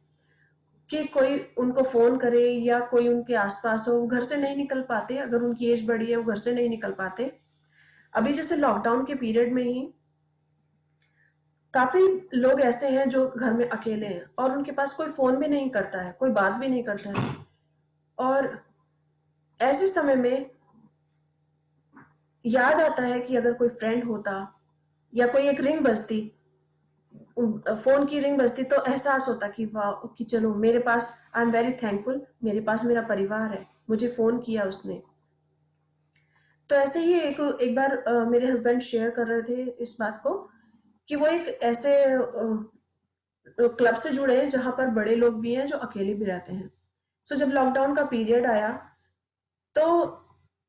कि कोई उनको फोन करे या कोई उनके आसपास हो। वो घर से नहीं निकल पाते, अगर उनकी एज बड़ी है वो घर से नहीं निकल पाते। अभी जैसे लॉकडाउन के पीरियड में ही काफी लोग ऐसे हैं जो घर में अकेले हैं और उनके पास कोई फोन भी नहीं करता है, कोई बात भी नहीं करता है। और ऐसे समय में याद आता है कि अगर कोई फ्रेंड होता या कोई एक रिंग बजती, फोन की रिंग बजती, तो एहसास होता कि वाह, कि चलो मेरे पास, आई एम वेरी थैंकफुल, मेरे पास मेरा परिवार है, मुझे फोन किया उसने। तो ऐसे ही एक बार मेरे हस्बैंड शेयर कर रहे थे इस बात को कि वो एक ऐसे क्लब से जुड़े हैं जहां पर बड़े लोग भी हैं जो अकेले भी रहते हैं। सो जब लॉकडाउन का पीरियड आया तो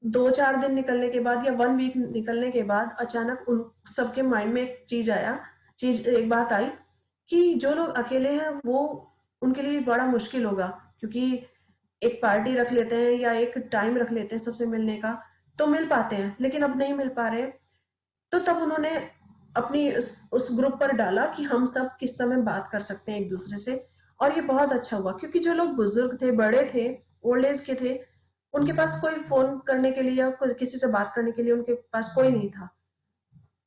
2-4 दिन निकलने के बाद या 1 वीक निकलने के बाद अचानक उन सबके माइंड में एक बात आई कि जो लोग अकेले हैं वो, उनके लिए बड़ा मुश्किल होगा, क्योंकि एक पार्टी रख लेते हैं या एक टाइम रख लेते हैं सबसे मिलने का, तो मिल पाते हैं, लेकिन अब नहीं मिल पा रहे। तो तब उन्होंने अपनी उस ग्रुप पर डाला कि हम सब किस समय बात कर सकते हैं एक दूसरे से। और ये बहुत अच्छा हुआ, क्योंकि जो लोग बुजुर्ग थे, बड़े थे, ओल्ड एज के थे, उनके पास कोई फोन करने के लिए या किसी से बात करने के लिए उनके पास कोई नहीं था।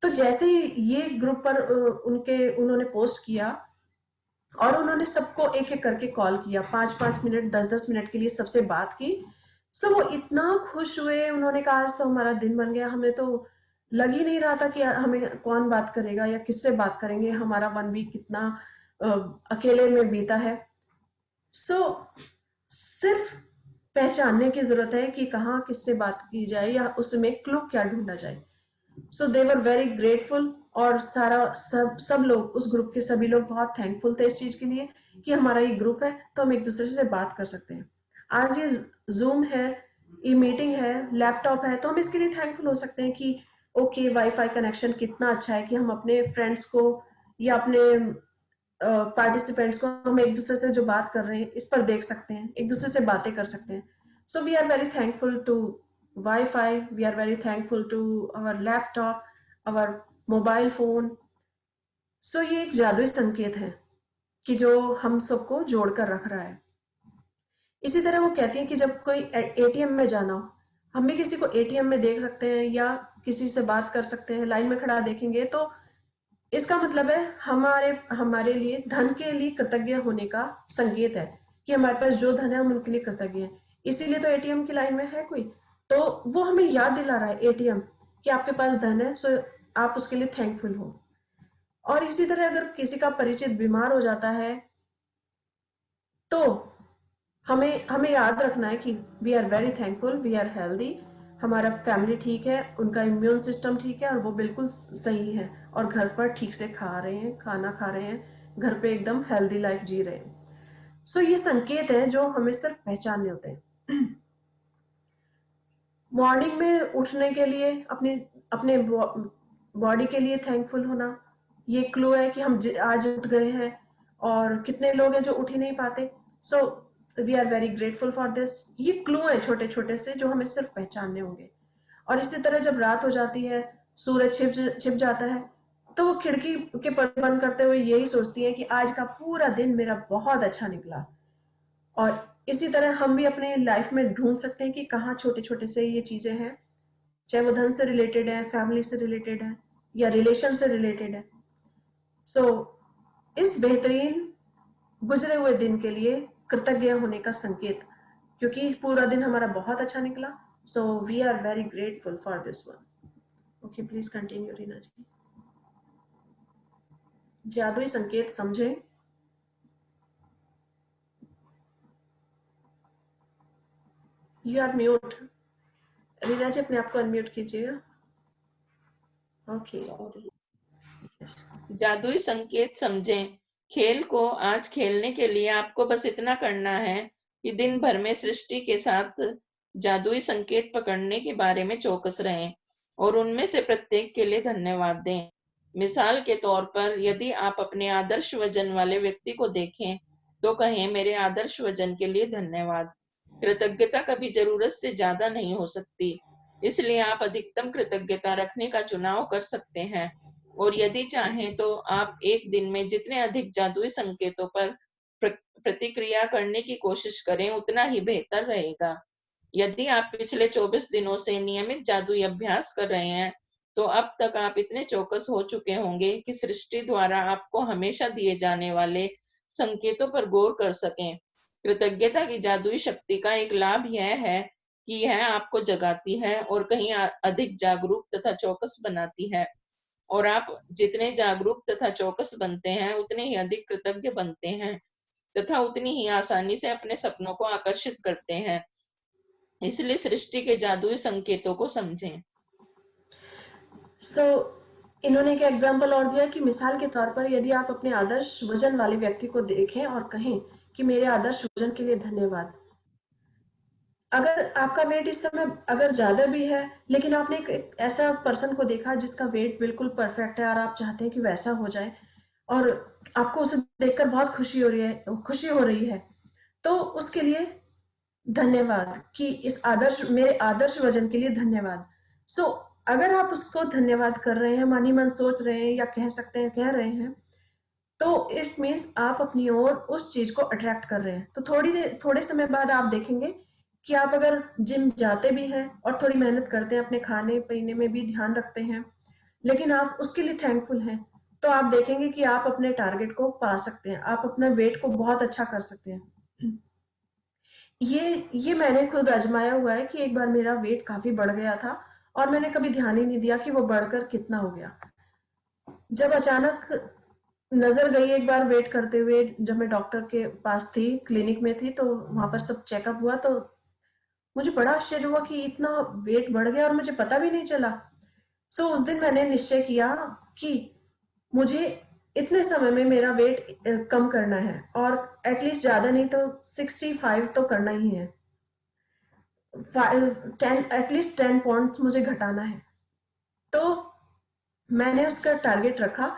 तो जैसे ही ये ग्रुप पर उन्होंने पोस्ट किया और उन्होंने सबको एक एक करके कॉल किया, 5-5 मिनट, 10-10 मिनट के लिए सबसे बात की। सो वो इतना खुश हुए, उन्होंने कहा आज तो हमारा दिन बन गया, हमें तो लग ही नहीं रहा था कि हमें कौन बात करेगा या किससे बात करेंगे, हमारा 1 वीक कितना अ, अकेले में बीता है। सो सिर्फ पहचानने की जरूरत है कि कहाँ किससे बात की जाए या उसमें क्लू क्या ढूंढा जाए। सो दे वर वेरी ग्रेटफुल, और सारा सब सब लोग, उस ग्रुप के सभी लोग बहुत थैंकफुल थे इस चीज के लिए कि हमारा ये ग्रुप है तो हम एक दूसरे से बात कर सकते हैं। आज ये जूम है, ये मीटिंग है, लैपटॉप है, तो हम इसके लिए थैंकफुल हो सकते हैं कि ओके, वाईफाई कनेक्शन कितना अच्छा है कि हम अपने फ्रेंड्स को या अपने पार्टिसिपेंट्स को हम एक दूसरे से जो बात कर रहे हैं इस पर देख सकते हैं, एक दूसरे से बातें कर सकते हैं। So we are very thankful to WiFi, we are very thankful to our laptop, our mobile phone. So ये एक जादुई संकेत है कि जो हम सबको जोड़कर रख रहा है। इसी तरह वो कहती है कि जब कोई एटीएम में जाना हो, हम भी किसी को एटीएम में देख सकते हैं या किसी से बात कर सकते हैं, लाइन में खड़ा देखेंगे तो इसका मतलब है हमारे हमारे लिए धन के लिए कृतज्ञ होने का संकेत है कि हमारे पास जो धन है हम उनके लिए कृतज्ञ हैं। इसीलिए तो एटीएम की लाइन में है कोई, तो वो हमें याद दिला रहा है एटीएम कि आपके पास धन है, सो आप उसके लिए थैंकफुल हो। और इसी तरह अगर किसी का परिचित बीमार हो जाता है तो हमें हमें याद रखना है कि we are very thankful, we are healthy, हमारा फैमिली ठीक है, उनका इम्यून सिस्टम ठीक है और वो बिल्कुल सही है और घर पर ठीक से खा रहे हैं, खाना खा रहे हैं, घर पे एकदम हेल्दी लाइफ जी रहे हैं। सो ये संकेत है जो हमें सिर्फ पहचानने होते हैं। मॉर्निंग में उठने के लिए अपने अपने बॉडी के लिए थैंकफुल होना, ये क्लू है कि हम आज उठ गए हैं। और कितने लोग हैं जो उठ ही नहीं पाते, so we are very grateful for this. ये क्लू है छोटे छोटे से जो हमें सिर्फ पहचानने होंगे। और इसी तरह जब रात हो जाती है, सूरज छिप जाता है, तो वो खिड़की के पर्दे बंद करते हुए यही सोचती है कि आज का पूरा दिन मेरा बहुत अच्छा निकला। और इसी तरह हम भी अपने लाइफ में ढूंढ सकते हैं कि कहाँ छोटे छोटे से ये चीजें हैं, चाहे वो धन से रिलेटेड है, फैमिली से रिलेटेड है या रिलेशन से रिलेटेड है। सो इस बेहतरीन गुजरे हुए दिन के लिए कृतज्ञ होने का संकेत, क्योंकि पूरा दिन हमारा बहुत अच्छा निकला। So we are very grateful for this one. Okay, please continue Reena ji. जादुई संकेत समझे। You are mute. Reena ji अपने आप को अनम्यूट कीजिएगा। ओके। सॉरी। यस। जादुई संकेत समझें। खेल को आज खेलने के लिए आपको बस इतना करना है कि दिन भर में सृष्टि के साथ जादुई संकेत पकड़ने के बारे में चौकस रहें और उनमें से प्रत्येक के लिए धन्यवाद दें। मिसाल के तौर पर, यदि आप अपने आदर्श वजन वाले व्यक्ति को देखें तो कहें, मेरे आदर्श वजन के लिए धन्यवाद। कृतज्ञता कभी जरूरत से ज्यादा नहीं हो सकती, इसलिए आप अधिकतम कृतज्ञता रखने का चुनाव कर सकते हैं। और यदि चाहें तो आप एक दिन में जितने अधिक जादुई संकेतों पर प्रतिक्रिया करने की कोशिश करें, उतना ही बेहतर रहेगा। यदि आप पिछले 24 दिनों से नियमित जादुई अभ्यास कर रहे हैं, तो अब तक आप इतने चौकस हो चुके होंगे कि सृष्टि द्वारा आपको हमेशा दिए जाने वाले संकेतों पर गौर कर सकें। कृतज्ञता की जादुई शक्ति का एक लाभ यह है कि यह आपको जगाती है और कहीं अधिक जागरूक तथा चौकस बनाती है। और आप जितने जागरूक तथा चौकस बनते हैं, उतने ही अधिक कृतज्ञ बनते हैं तथा उतनी ही आसानी से अपने सपनों को आकर्षित करते हैं। इसलिए सृष्टि के जादुई संकेतों को समझें। सो इन्होंने एक एग्जाम्पल और दिया कि मिसाल के तौर पर यदि आप अपने आदर्श वजन वाले व्यक्ति को देखें और कहें कि मेरे आदर्श वजन के लिए धन्यवाद। अगर आपका वेट इस समय अगर ज्यादा भी है, लेकिन आपने एक ऐसा पर्सन को देखा जिसका वेट बिल्कुल परफेक्ट है और आप चाहते हैं कि वैसा हो जाए, और आपको उसे देखकर बहुत खुशी हो रही है, तो उसके लिए धन्यवाद कि इस आदर्श मेरे आदर्श वजन के लिए धन्यवाद। सो अगर आप उसको धन्यवाद कर रहे हैं, मन ही मन सोच रहे हैं या कह सकते हैं कह रहे हैं, तो इट मीन्स आप अपनी ओर उस चीज को अट्रैक्ट कर रहे हैं। तो थोड़े समय बाद आप देखेंगे कि आप अगर जिम जाते भी हैं और थोड़ी मेहनत करते हैं, अपने खाने पीने में भी ध्यान रखते हैं, लेकिन आप उसके लिए थैंकफुल हैं, तो आप देखेंगे कि आप अपने टारगेट को पा सकते हैं, आप अपने वेट को बहुत अच्छा कर सकते हैं। ये मैंने खुद आजमाया हुआ है कि एक बार मेरा वेट काफी बढ़ गया था और मैंने कभी ध्यान ही नहीं दिया कि वो बढ़कर कितना हो गया। जब अचानक नजर गई एक बार वेट करते हुए, जब मैं डॉक्टर के पास थी, क्लिनिक में थी, तो वहां पर सब चेकअप हुआ, तो मुझे बड़ा आश्चर्य हुआ कि इतना वेट बढ़ गया और मुझे पता भी नहीं चला। सो उस दिन मैंने निश्चय किया कि मुझे इतने समय में मेरा वेट कम करना है, और एटलीस्ट ज्यादा नहीं तो 65 तो करना ही है। 10 एटलीस्ट 10 पॉइंट्स मुझे घटाना है। तो मैंने उसका टारगेट रखा,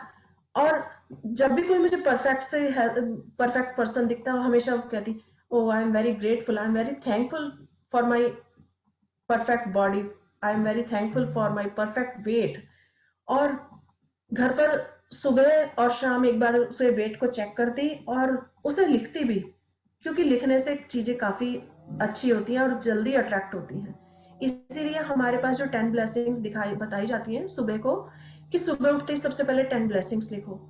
और जब भी कोई मुझे परफेक्ट पर्सन दिखता है, हमेशा वो कहती, oh I am very grateful, I am very thankful for my perfect body, I am very thankful for my perfect weight. और घर पर सुबह और शाम एक बार उसे वेट को चेक करती और उसे लिखती भी, क्योंकि लिखने से चीजें काफी अच्छी होती हैं और जल्दी अट्रैक्ट होती हैं। इसीलिए हमारे पास जो 10 ब्लेसिंग्स दिखाई बताई जाती हैं सुबह को, कि सुबह उठते ही सबसे पहले 10 ब्लेसिंग्स लिखो,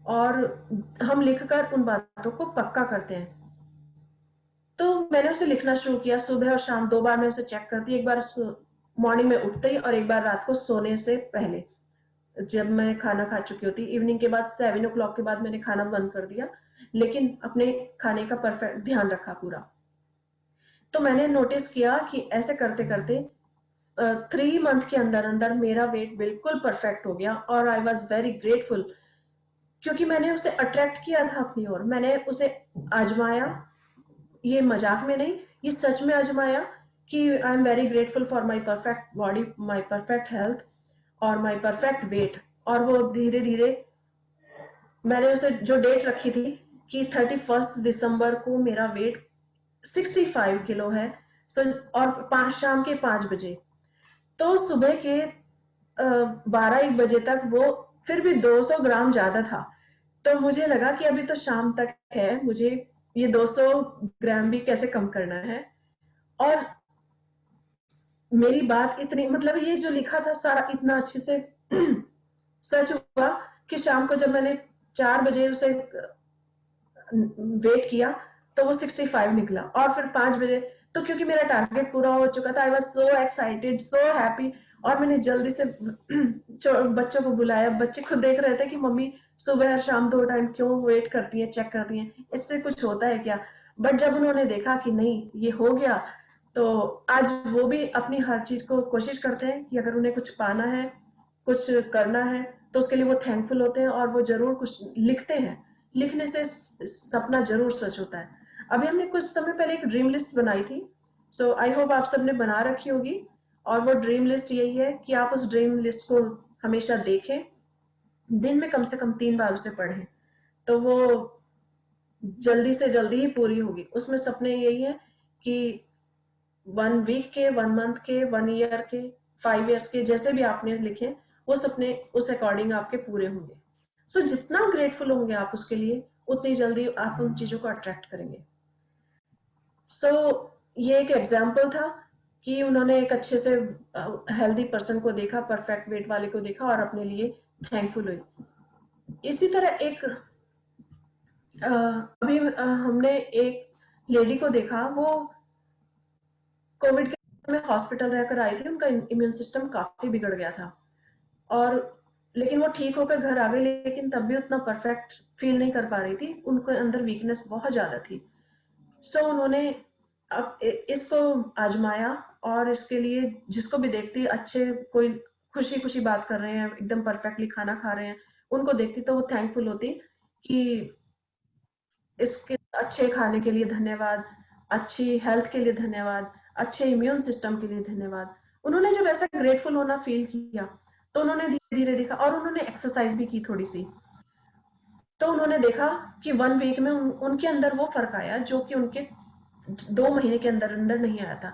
और हम लिखकर उन बातों को पक्का करते हैं। तो मैंने उसे लिखना शुरू किया, सुबह और शाम 2 बार मैं उसे चेक करती, एक बार मॉर्निंग में उठते ही और एक बार रात को सोने से पहले, जब मैं खाना खा चुकी होती। इवनिंग के बाद 7 o'clock के बाद मैंने खाना बंद कर दिया, लेकिन अपने खाने का परफेक्ट ध्यान रखा पूरा। तो मैंने नोटिस किया कि ऐसे करते करते 3 मंथ के अंदर अंदर मेरा वेट बिल्कुल परफेक्ट हो गया, और आई वॉज वेरी ग्रेटफुल, क्योंकि मैंने उसे अट्रैक्ट किया था अपनी ओर, मैंने उसे आजमाया, ये मजाक में नहीं, ये सच में आजमाया कि आई am very grateful for my perfect body, my perfect health और माई परफेक्ट वेट। और वो धीरे धीरे, मैंने उसे जो डेट रखी थी कि 31 दिसंबर को मेरा वेट 65 किलो है। सो और शाम के 5 बजे, तो सुबह के 12-1 बजे तक वो फिर भी 200 ग्राम ज्यादा था। तो मुझे लगा कि अभी तो शाम तक है, मुझे ये 200 ग्राम भी कैसे कम करना है। और मेरी बात इतनी, मतलब ये जो लिखा था सारा इतना अच्छे से सच हुआ कि शाम को जब मैंने 4 बजे उसे वेट किया, तो वो 65 निकला, और फिर 5 बजे, तो क्योंकि मेरा टारगेट पूरा हो चुका था, I was so excited, so happy. और मैंने जल्दी से बच्चों को बुलाया, बच्चे खुद देख रहे थे कि मम्मी सुबह और शाम 2 टाइम क्यों वेट करती है, चेक करती है, इससे कुछ होता है क्या। बट जब उन्होंने देखा कि नहीं ये हो गया, तो आज वो भी अपनी हर चीज को कोशिश करते हैं कि अगर उन्हें कुछ पाना है, कुछ करना है, तो उसके लिए वो थैंकफुल होते हैं और वो जरूर कुछ लिखते हैं। लिखने से सपना जरूर सच होता है। अभी हमने कुछ समय पहले एक ड्रीम लिस्ट बनाई थी, सो आई होप आप सबने बना रखी होगी। और वो ड्रीम लिस्ट यही है कि आप उस ड्रीम लिस्ट को हमेशा देखें, दिन में कम से कम 3 बार उसे पढ़ें, तो वो जल्दी से जल्दी ही पूरी होगी। उसमें सपने यही है कि 1 वीक के, 1 मंथ के, 1 ईयर के, 5 इयर्स के, जैसे भी आपने लिखे वो सपने उस अकॉर्डिंग आपके पूरे होंगे। सो जितना ग्रेटफुल होंगे आप उसके लिए, उतनी जल्दी आप उन चीजों को अट्रैक्ट करेंगे। सो ये एक एग्जाम्पल था कि उन्होंने एक अच्छे से हेल्दी पर्सन को देखा, परफेक्ट वेट वाले को देखा और अपने लिए थैंकफुल हुई। इसी तरह एक अभी हमने एक लेडी को देखा, वो कोविड के समय हॉस्पिटल रहकर आई थी, उनका इम्यून सिस्टम काफी बिगड़ गया था और लेकिन वो ठीक होकर घर आ गई, लेकिन तब भी उतना परफेक्ट फील नहीं कर पा रही थी, उनके अंदर वीकनेस बहुत ज्यादा थी। सो उन्होंने अब इसको आजमाया और इसके लिए जिसको भी देखती अच्छे, कोई खुशी खुशी बात कर रहे हैं, एकदम परफेक्टली खाना खा रहे हैं, उनको देखती तो वो थैंकफुल होती कि इसके अच्छे खाने के लिए धन्यवाद, अच्छी हेल्थ के लिए धन्यवाद, अच्छे इम्यून सिस्टम के लिए धन्यवाद। उन्होंने जब ऐसा ग्रेटफुल होना फील किया तो उन्होंने धीरे धीरे देखा और उन्होंने एक्सरसाइज भी की थोड़ी सी, तो उन्होंने देखा कि 1 वीक में उनके अंदर वो फर्क आया जो कि उनके 2 महीने के अंदर अंदर नहीं आया था।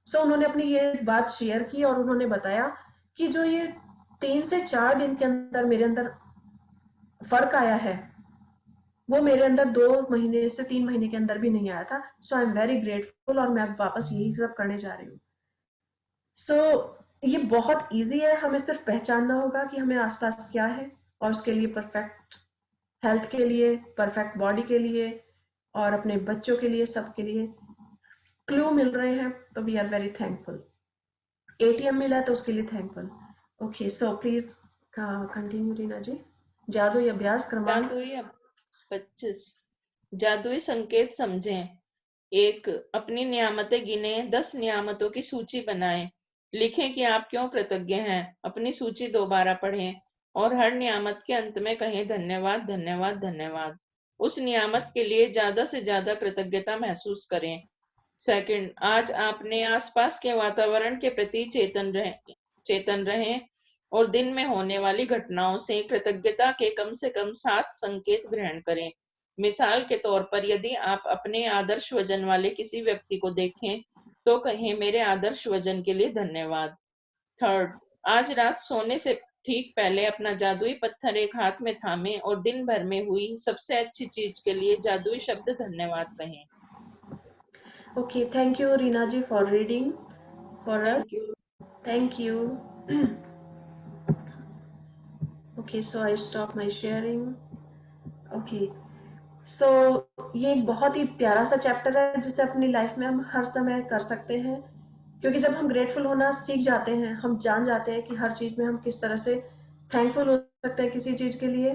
सो उन्होंने अपनी ये बात शेयर की और उन्होंने बताया कि जो ये 3 से 4 दिन के अंदर मेरे अंदर फर्क आया है, वो मेरे अंदर 2 महीने से 3 महीने के अंदर भी नहीं आया था। सो आई एम वेरी ग्रेटफुल और मैं अब वापस यही सब करने जा रही हूँ। सो ये बहुत इजी है, हमें सिर्फ पहचानना होगा कि हमें आसपास क्या है और उसके लिए परफेक्ट हेल्थ के लिए, परफेक्ट बॉडी के लिए और अपने बच्चों के लिए, सबके लिए क्लू मिल रहे हैं, तो we are very thankful. ATM मिला तो उसके लिए thankful. Okay, so please continue Reena ji. जादुई अभ्यास क्रमांक जादुई 25 जादुई संकेत समझें। 1. अपनी नियामतें गिनें, 10 नियामतों की सूची बनाएं। लिखें कि आप क्यों कृतज्ञ हैं। अपनी सूची दोबारा पढ़ें और हर नियामत के अंत में कहें धन्यवाद, धन्यवाद, धन्यवाद। उस नियामत के लिए ज्यादा से ज्यादा कृतज्ञता महसूस करें। 2. आज अपने आसपास के वातावरण के प्रति चेतन रहें और दिन में होने वाली घटनाओं से कृतज्ञता के कम से कम 7 संकेत ग्रहण करें। मिसाल के तौर पर यदि आप अपने आदर्श वजन वाले किसी व्यक्ति को देखें तो कहें मेरे आदर्श वजन के लिए धन्यवाद। 3. आज रात सोने से ठीक पहले अपना जादुई पत्थर एक हाथ में थामें और दिन भर में हुई सबसे अच्छी चीज के लिए जादुई शब्द धन्यवाद कहें। Okay, thank you Reena ji for reading for us. Thank you. Thank you. Okay, so I stop my sharing. Okay, so ये एक बहुत ही प्यारा सा चैप्टर है जिसे अपनी लाइफ में हम हर समय कर सकते हैं, क्योंकि जब हम ग्रेटफुल होना सीख जाते हैं, हम जान जाते हैं कि हर चीज में हम किस तरह से थैंकफुल हो सकते हैं किसी चीज के लिए,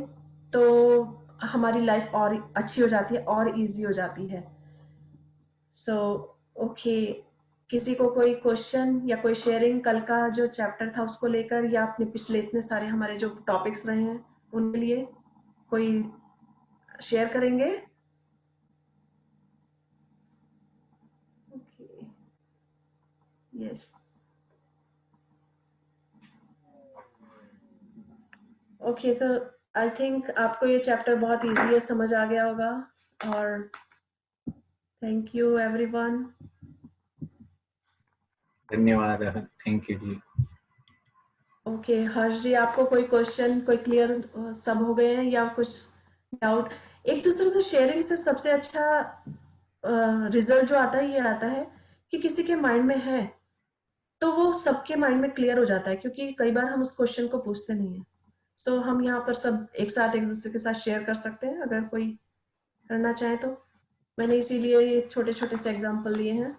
तो हमारी लाइफ और अच्छी हो जाती है और इजी हो जाती है। सो ओके, किसी को कोई क्वेश्चन या कोई शेयरिंग कल का जो चैप्टर था उसको लेकर, या अपने पिछले इतने सारे हमारे जो टॉपिक्स रहे हैं उनके लिए कोई शेयर करेंगे? Okay, yes. ओके, तो आई थिंक आपको ये चैप्टर बहुत इजी है, समझ आ गया होगा। और थैंक यू एवरीवन। धन्यवाद। Thank you ji. Okay, Harsh ji, आपको कोई क्वेश्चन, कोई क्लियर सब हो गए हैं या कुछ डाउट? एक दूसरे से शेयरिंग से सबसे अच्छा रिजल्ट जो आता है ये आता है कि किसी के माइंड में है तो वो सबके माइंड में क्लियर हो जाता है, क्योंकि कई बार हम उस क्वेश्चन को पूछते नहीं है। सो हम यहाँ पर सब एक साथ एक दूसरे के साथ शेयर कर सकते हैं अगर कोई करना चाहे तो। मैंने इसीलिए ये छोटे छोटे से एग्जाम्पल लिए हैं।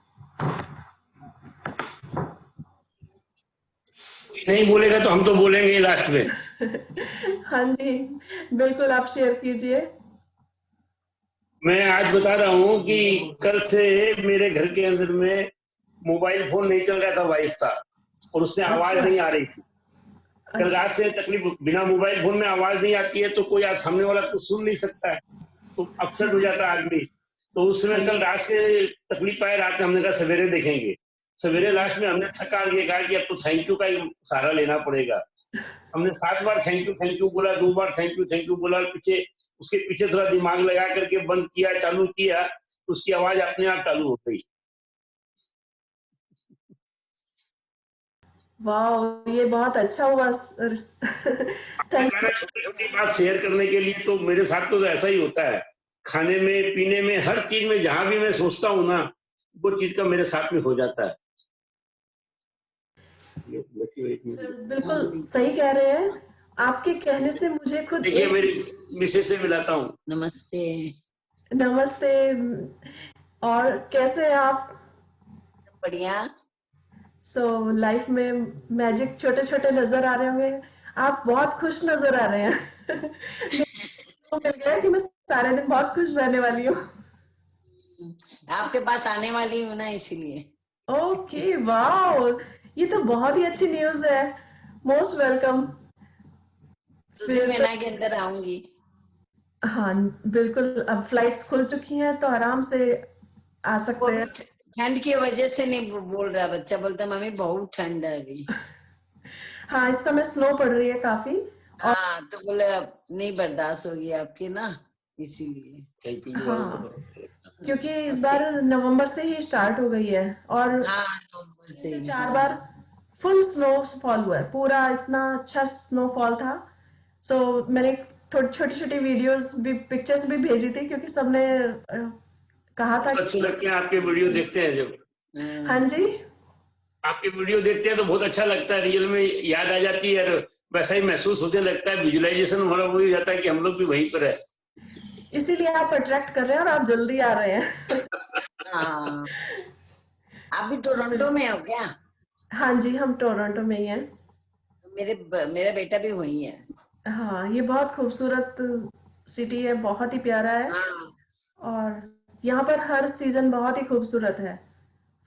नहीं बोलेगा तो हम तो बोलेंगे लास्ट में। हाँ जी, बिल्कुल, आप शेयर कीजिए। मैं आज बता रहा हूँ कि कल से मेरे घर के अंदर में मोबाइल फोन नहीं चल रहा था, वाइफ था और उसमें आवाज नहीं आ रही थी। कल रात से तकलीफ, बिना मोबाइल फोन में आवाज नहीं आती है तो कोई आज सामने वाला कुछ सुन नहीं सकता है, तो अपसेट हो जाता है आदमी। तो उस समय कल रात से तकलीफ आए, रात में हमने कहा सवेरे देखेंगे। सवेरे लास्ट में हमने थका के कहा कि अब तो थैंक यू का ही सहारा लेना पड़ेगा। हमने 7 बार थैंक यू बोला, 2 बार थैंक यू बोला, पीछे उसके पीछे थोड़ा दिमाग लगा करके बंद किया, चालू किया, उसकी आवाज अपने आप चालू हो गई। वाह, ये बहुत अच्छा हुआ। मैं थैंक कहना छोटी छोटी बात शेयर करने के लिए, तो मेरे साथ तो ऐसा ही होता है। खाने में, पीने में, हर चीज में जहां भी मैं सोचता हूँ ना, वो चीज का मेरे साथ में हो जाता है। बिल्कुल सही कह रहे हैं। आपके कहने से मुझे खुद देखिए, एक। मेरी मिसेज से मिलाता हूँ। नमस्ते। नमस्ते। और कैसे हैं आप? बढ़िया। लाइफ में मैजिक छोटे छोटे नजर आ रहे होंगे। आप बहुत खुश नजर आ रहे हैं। मेरे को मिल गया कि मैं सारे दिन बहुत खुश रहने वाली हूँ। आपके पास आने वाली हूँ ना, इसीलिए। ओके, वाह, ये तो बहुत ही अच्छी न्यूज है। Most welcome. दूसरे महीना के अंदर आऊंगी। हाँ, बिल्कुल, अब फ्लाइट्स खुल चुकी हैं तो आराम से आ वो सकते भी हैं। ठंड की वजह से नहीं बोल रहा बच्चा, बोलता मम्मी बहुत ठंड है अभी। हाँ, इस समय स्नो पड़ रही है काफी। और हाँ, तो बोले अब नहीं बर्दाश्त होगी आपकी ना, इसीलिए। Thank you. हाँ, क्योंकि इस बार नवंबर से ही स्टार्ट हो गई है और हाँ, नवंबर से से ही, 4 बार हाँ। फुल स्नोफॉल हुआ है। पूरा इतना अच्छा स्नोफॉल था। मैंने थोड़ी छोटी छोटी वीडियोस भी, पिक्चर्स भी भेजी थी क्योंकि सबने कहा था बहुत कि। अच्छे लगते हैं आपके वीडियो देखते हैं। जब हाँ जी। आपके वीडियो देखते हैं तो बहुत अच्छा लगता है, रियल में याद आ जाती है, और वैसा ही महसूस होने लगता है, विजुअलाइजेशन हमारा वो हो जाता है कि हम लोग भी वहीं पर है। इसीलिए आप अट्रैक्ट कर रहे हैं और आप जल्दी आ रहे हैं। हाँ, आप भी टोरंटो में हो क्या? हाँ जी, हम टोरंटो में ही हैं। मेरा बेटा भी वही है। हाँ, ये बहुत खूबसूरत सिटी है, बहुत ही प्यारा है। हाँ, और यहाँ पर हर सीजन बहुत ही खूबसूरत है।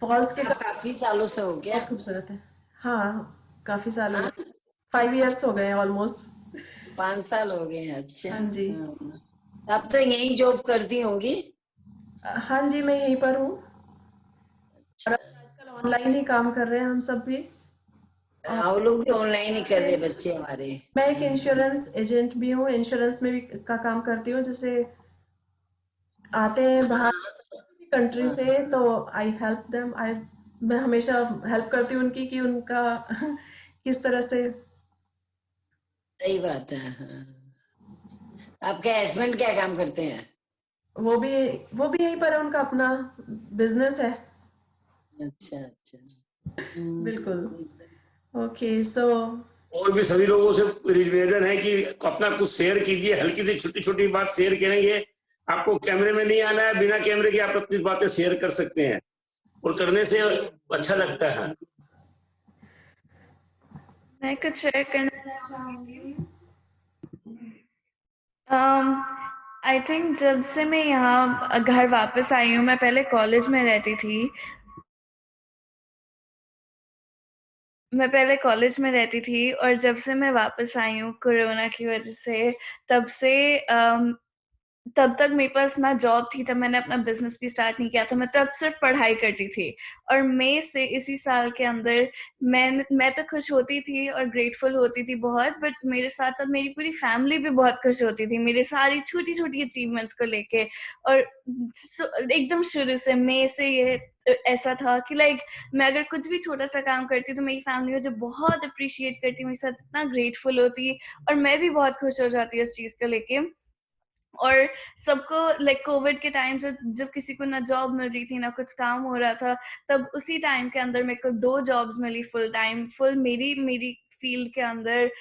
फॉल्स के आप कारण काफी सालों से हो क्या? बहुत खूबसूरत है। हाँ, काफी साल हो हाँ, गए। 5 इयर्स हो गए हैं ऑलमोस्ट। 5 साल हो गए हैं, अच्छा। हाँ जी। हाँ, आप तो यही जॉब करती होंगी। हाँ जी, मैं यहीं पर हूँ। और अच्छा। आजकल ऑनलाइन ही काम कर रहे हैं हम सब भी। और हाँ, वो लोग भी ऑनलाइन ही कर रहे मैं बच्चे हमारे। मैं एक इंश्योरेंस एजेंट भी हूँ, इंश्योरेंस में भी का काम करती हूँ। जैसे आते हैं बाहर हाँ, कंट्री हाँ, से तो आई हेल्प देम। मैं हमेशा हेल्प करती हूँ उनकी कि उनका किस तरह से। सही बात है। हाँ। आपके हस्बैंड क्या काम करते हैं? वो भी वो भी यहीं पर है, उनका अपना बिजनेस है। अच्छा, अच्छा। बिल्कुल। एकदम। ओके, सो और भी सभी लोगों से निवेदन है कि अपना कुछ शेयर कीजिए, हल्की सी छोटी छोटी बात शेयर करेंगे। आपको कैमरे में नहीं आना है, बिना कैमरे के आप अपनी बातें शेयर कर सकते हैं, और करने से अच्छा लगता है। मैं कुछ शेयर करना चाहूँगी। आई थिंक जब से मैं यहाँ घर वापस आई हूँ, मैं पहले कॉलेज में रहती थी। और जब से मैं वापस आई हूँ कोरोना की वजह से, तब से तब तक मेरे पास ना जॉब थी, तब मैंने अपना बिजनेस भी स्टार्ट नहीं किया था। मैं तब सिर्फ पढ़ाई करती थी। और मई से इसी साल के अंदर मैं तो खुश होती थी और ग्रेटफुल होती थी बहुत, बट मेरे साथ साथ मेरी पूरी फैमिली भी बहुत खुश होती थी मेरी सारी छोटी छोटी अचीवमेंट्स को लेके। और एकदम शुरू से मई से ये ऐसा था कि लाइक मैं अगर कुछ भी छोटा सा काम करती तो मेरी फैमिली मुझे बहुत अप्रिशिएट करती, मेरे साथ इतना ग्रेटफुल होती, और मैं भी बहुत खुश हो जाती उस चीज को लेके। और सबको लाइक कोविड के टाइम से जब किसी को ना जॉब मिल रही थी ना कुछ काम हो रहा था, तब उसी टाइम के अंदर मेरे को 2 जॉब्स मिली फुल टाइम, फुल मेरी मेरी फील्ड के अंदर।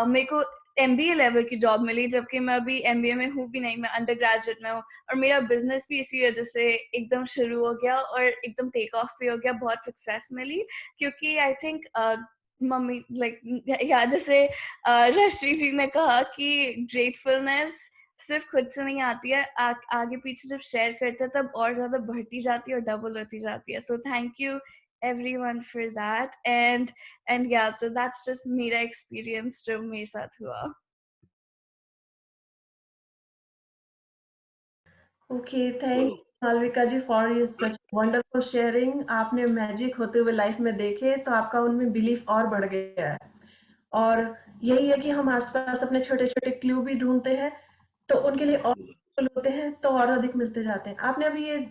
मेरे को एमबीए लेवल की जॉब मिली, जबकि मैं अभी एमबीए में हूँ भी नहीं, मैं अंडर ग्रेजुएट में हूँ। और मेरा बिजनेस भी इसी वजह से एकदम शुरू हो गया और एकदम टेक ऑफ भी हो गया, बहुत सक्सेस मिली। क्योंकि आई थिंक मम्मी लाइक या जैसे रश्मि जी ने कहा कि ग्रेटफुलनेस सिर्फ खुद से नहीं आती है, आगे पीछे जब शेयर करते हैं तब और ज्यादा बढ़ती जाती है और डबल होती जाती है। सो thank you everyone for that, and yeah, so that's just मेरा experience जो मेरे साथ हुआ। Okay, thank Malvika ji for such wonderful sharing. आपने मैजिक होते हुए लाइफ में देखे तो आपका उनमें बिलीफ और बढ़ गया है। और यही है कि हम आसपास अपने छोटे छोटे क्लू भी ढूंढते हैं तो उनके लिए और useful होते हैं तो और अधिक मिलते जाते हैं। आपने अभी ये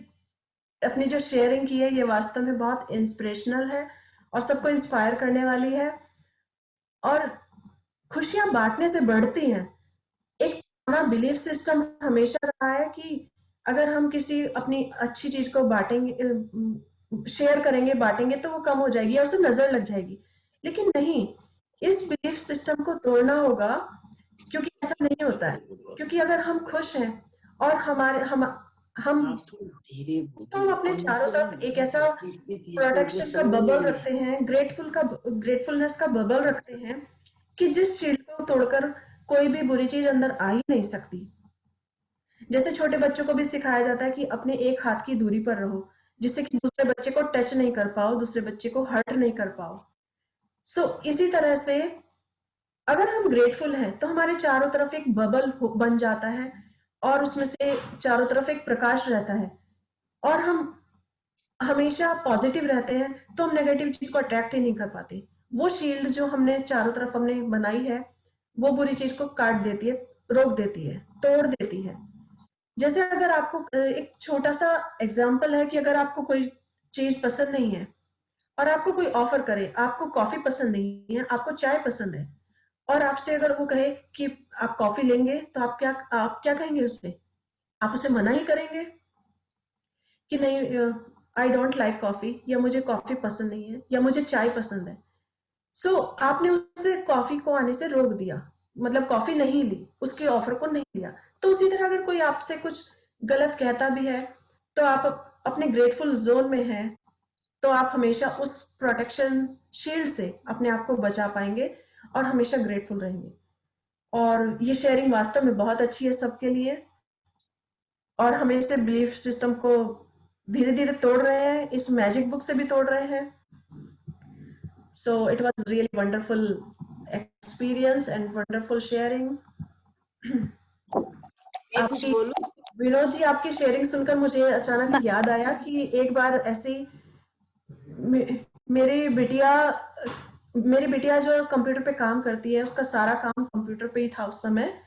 अपनी जो शेयरिंग की है ये वास्तव में बहुत इंस्पिरेशनल है। और सबको इंस्पायर करने वाली है और खुशियां बांटने से बढ़ती हैं। एक पुराना बिलीफ सिस्टम हमेशा रहा है कि अगर हम किसी अपनी अच्छी चीज को बांटेंगे, शेयर करेंगे, बांटेंगे तो वो कम हो जाएगी या उसे नजर लग जाएगी। लेकिन नहीं, इस बिलीफ सिस्टम को तोड़ना होगा, क्योंकि ऐसा नहीं होता है। क्योंकि अगर हम खुश हैं और हम आप थोड़ा धीरे तो हम अपने चारों तरफ एक ऐसा प्रोटेक्शन का बबल रखते हैं, ग्रेटफुलनेस का बबल रखते हैं कि जिस शील्ड को तोड़कर कोई भी बुरी चीज अंदर आ ही नहीं सकती। जैसे छोटे बच्चों को भी सिखाया जाता है कि अपने एक हाथ की दूरी पर रहो, जिससे कि दूसरे बच्चे को टच नहीं कर पाओ, दूसरे बच्चे को हर्ट नहीं कर पाओ। इसी तरह से अगर हम ग्रेटफुल हैं तो हमारे चारों तरफ एक बबल बन जाता है और उसमें से चारों तरफ एक प्रकाश रहता है और हम हमेशा पॉजिटिव रहते हैं, तो हम नेगेटिव चीज को अट्रैक्ट ही नहीं कर पाते। वो शील्ड जो हमने चारों तरफ हमने बनाई है, वो बुरी चीज को काट देती है, रोक देती है, तोड़ देती है। जैसे अगर आपको एक छोटा सा एग्जाम्पल है कि अगर आपको कोई चीज पसंद नहीं है और आपको कोई ऑफर करे, आपको कॉफी पसंद नहीं है, आपको चाय पसंद है, और आपसे अगर वो कहे कि आप कॉफी लेंगे, तो आप क्या कहेंगे उससे? आप उसे मना ही करेंगे कि नहीं, आई डोंट लाइक कॉफी, या मुझे कॉफी पसंद नहीं है, या मुझे चाय पसंद है। आपने उसे कॉफी को आने से रोक दिया, मतलब कॉफी नहीं ली, उसके ऑफर को नहीं लिया। तो उसी तरह अगर कोई आपसे कुछ गलत कहता भी है, तो आप अपने ग्रेटफुल जोन में हैं, तो आप हमेशा उस प्रोटेक्शन शील्ड से अपने आप को बचा पाएंगे और हमेशा ग्रेटफुल रहेंगे। और ये शेयरिंग वास्तव में बहुत अच्छी है सबके लिए, और हम इस बिलीफ सिस्टम को धीरे धीरे तोड़ रहे हैं, इस मैजिक बुक से भी तोड़ रहे हैं। So it was really wonderful experience and wonderful sharing. मैं कुछ बोलूं? विनोद जी, आपकी शेयरिंग सुनकर मुझे अचानक याद आया कि एक बार ऐसी मेरी बिटिया जो कंप्यूटर पे काम करती है, उसका सारा काम कंप्यूटर पे ही था उस समय।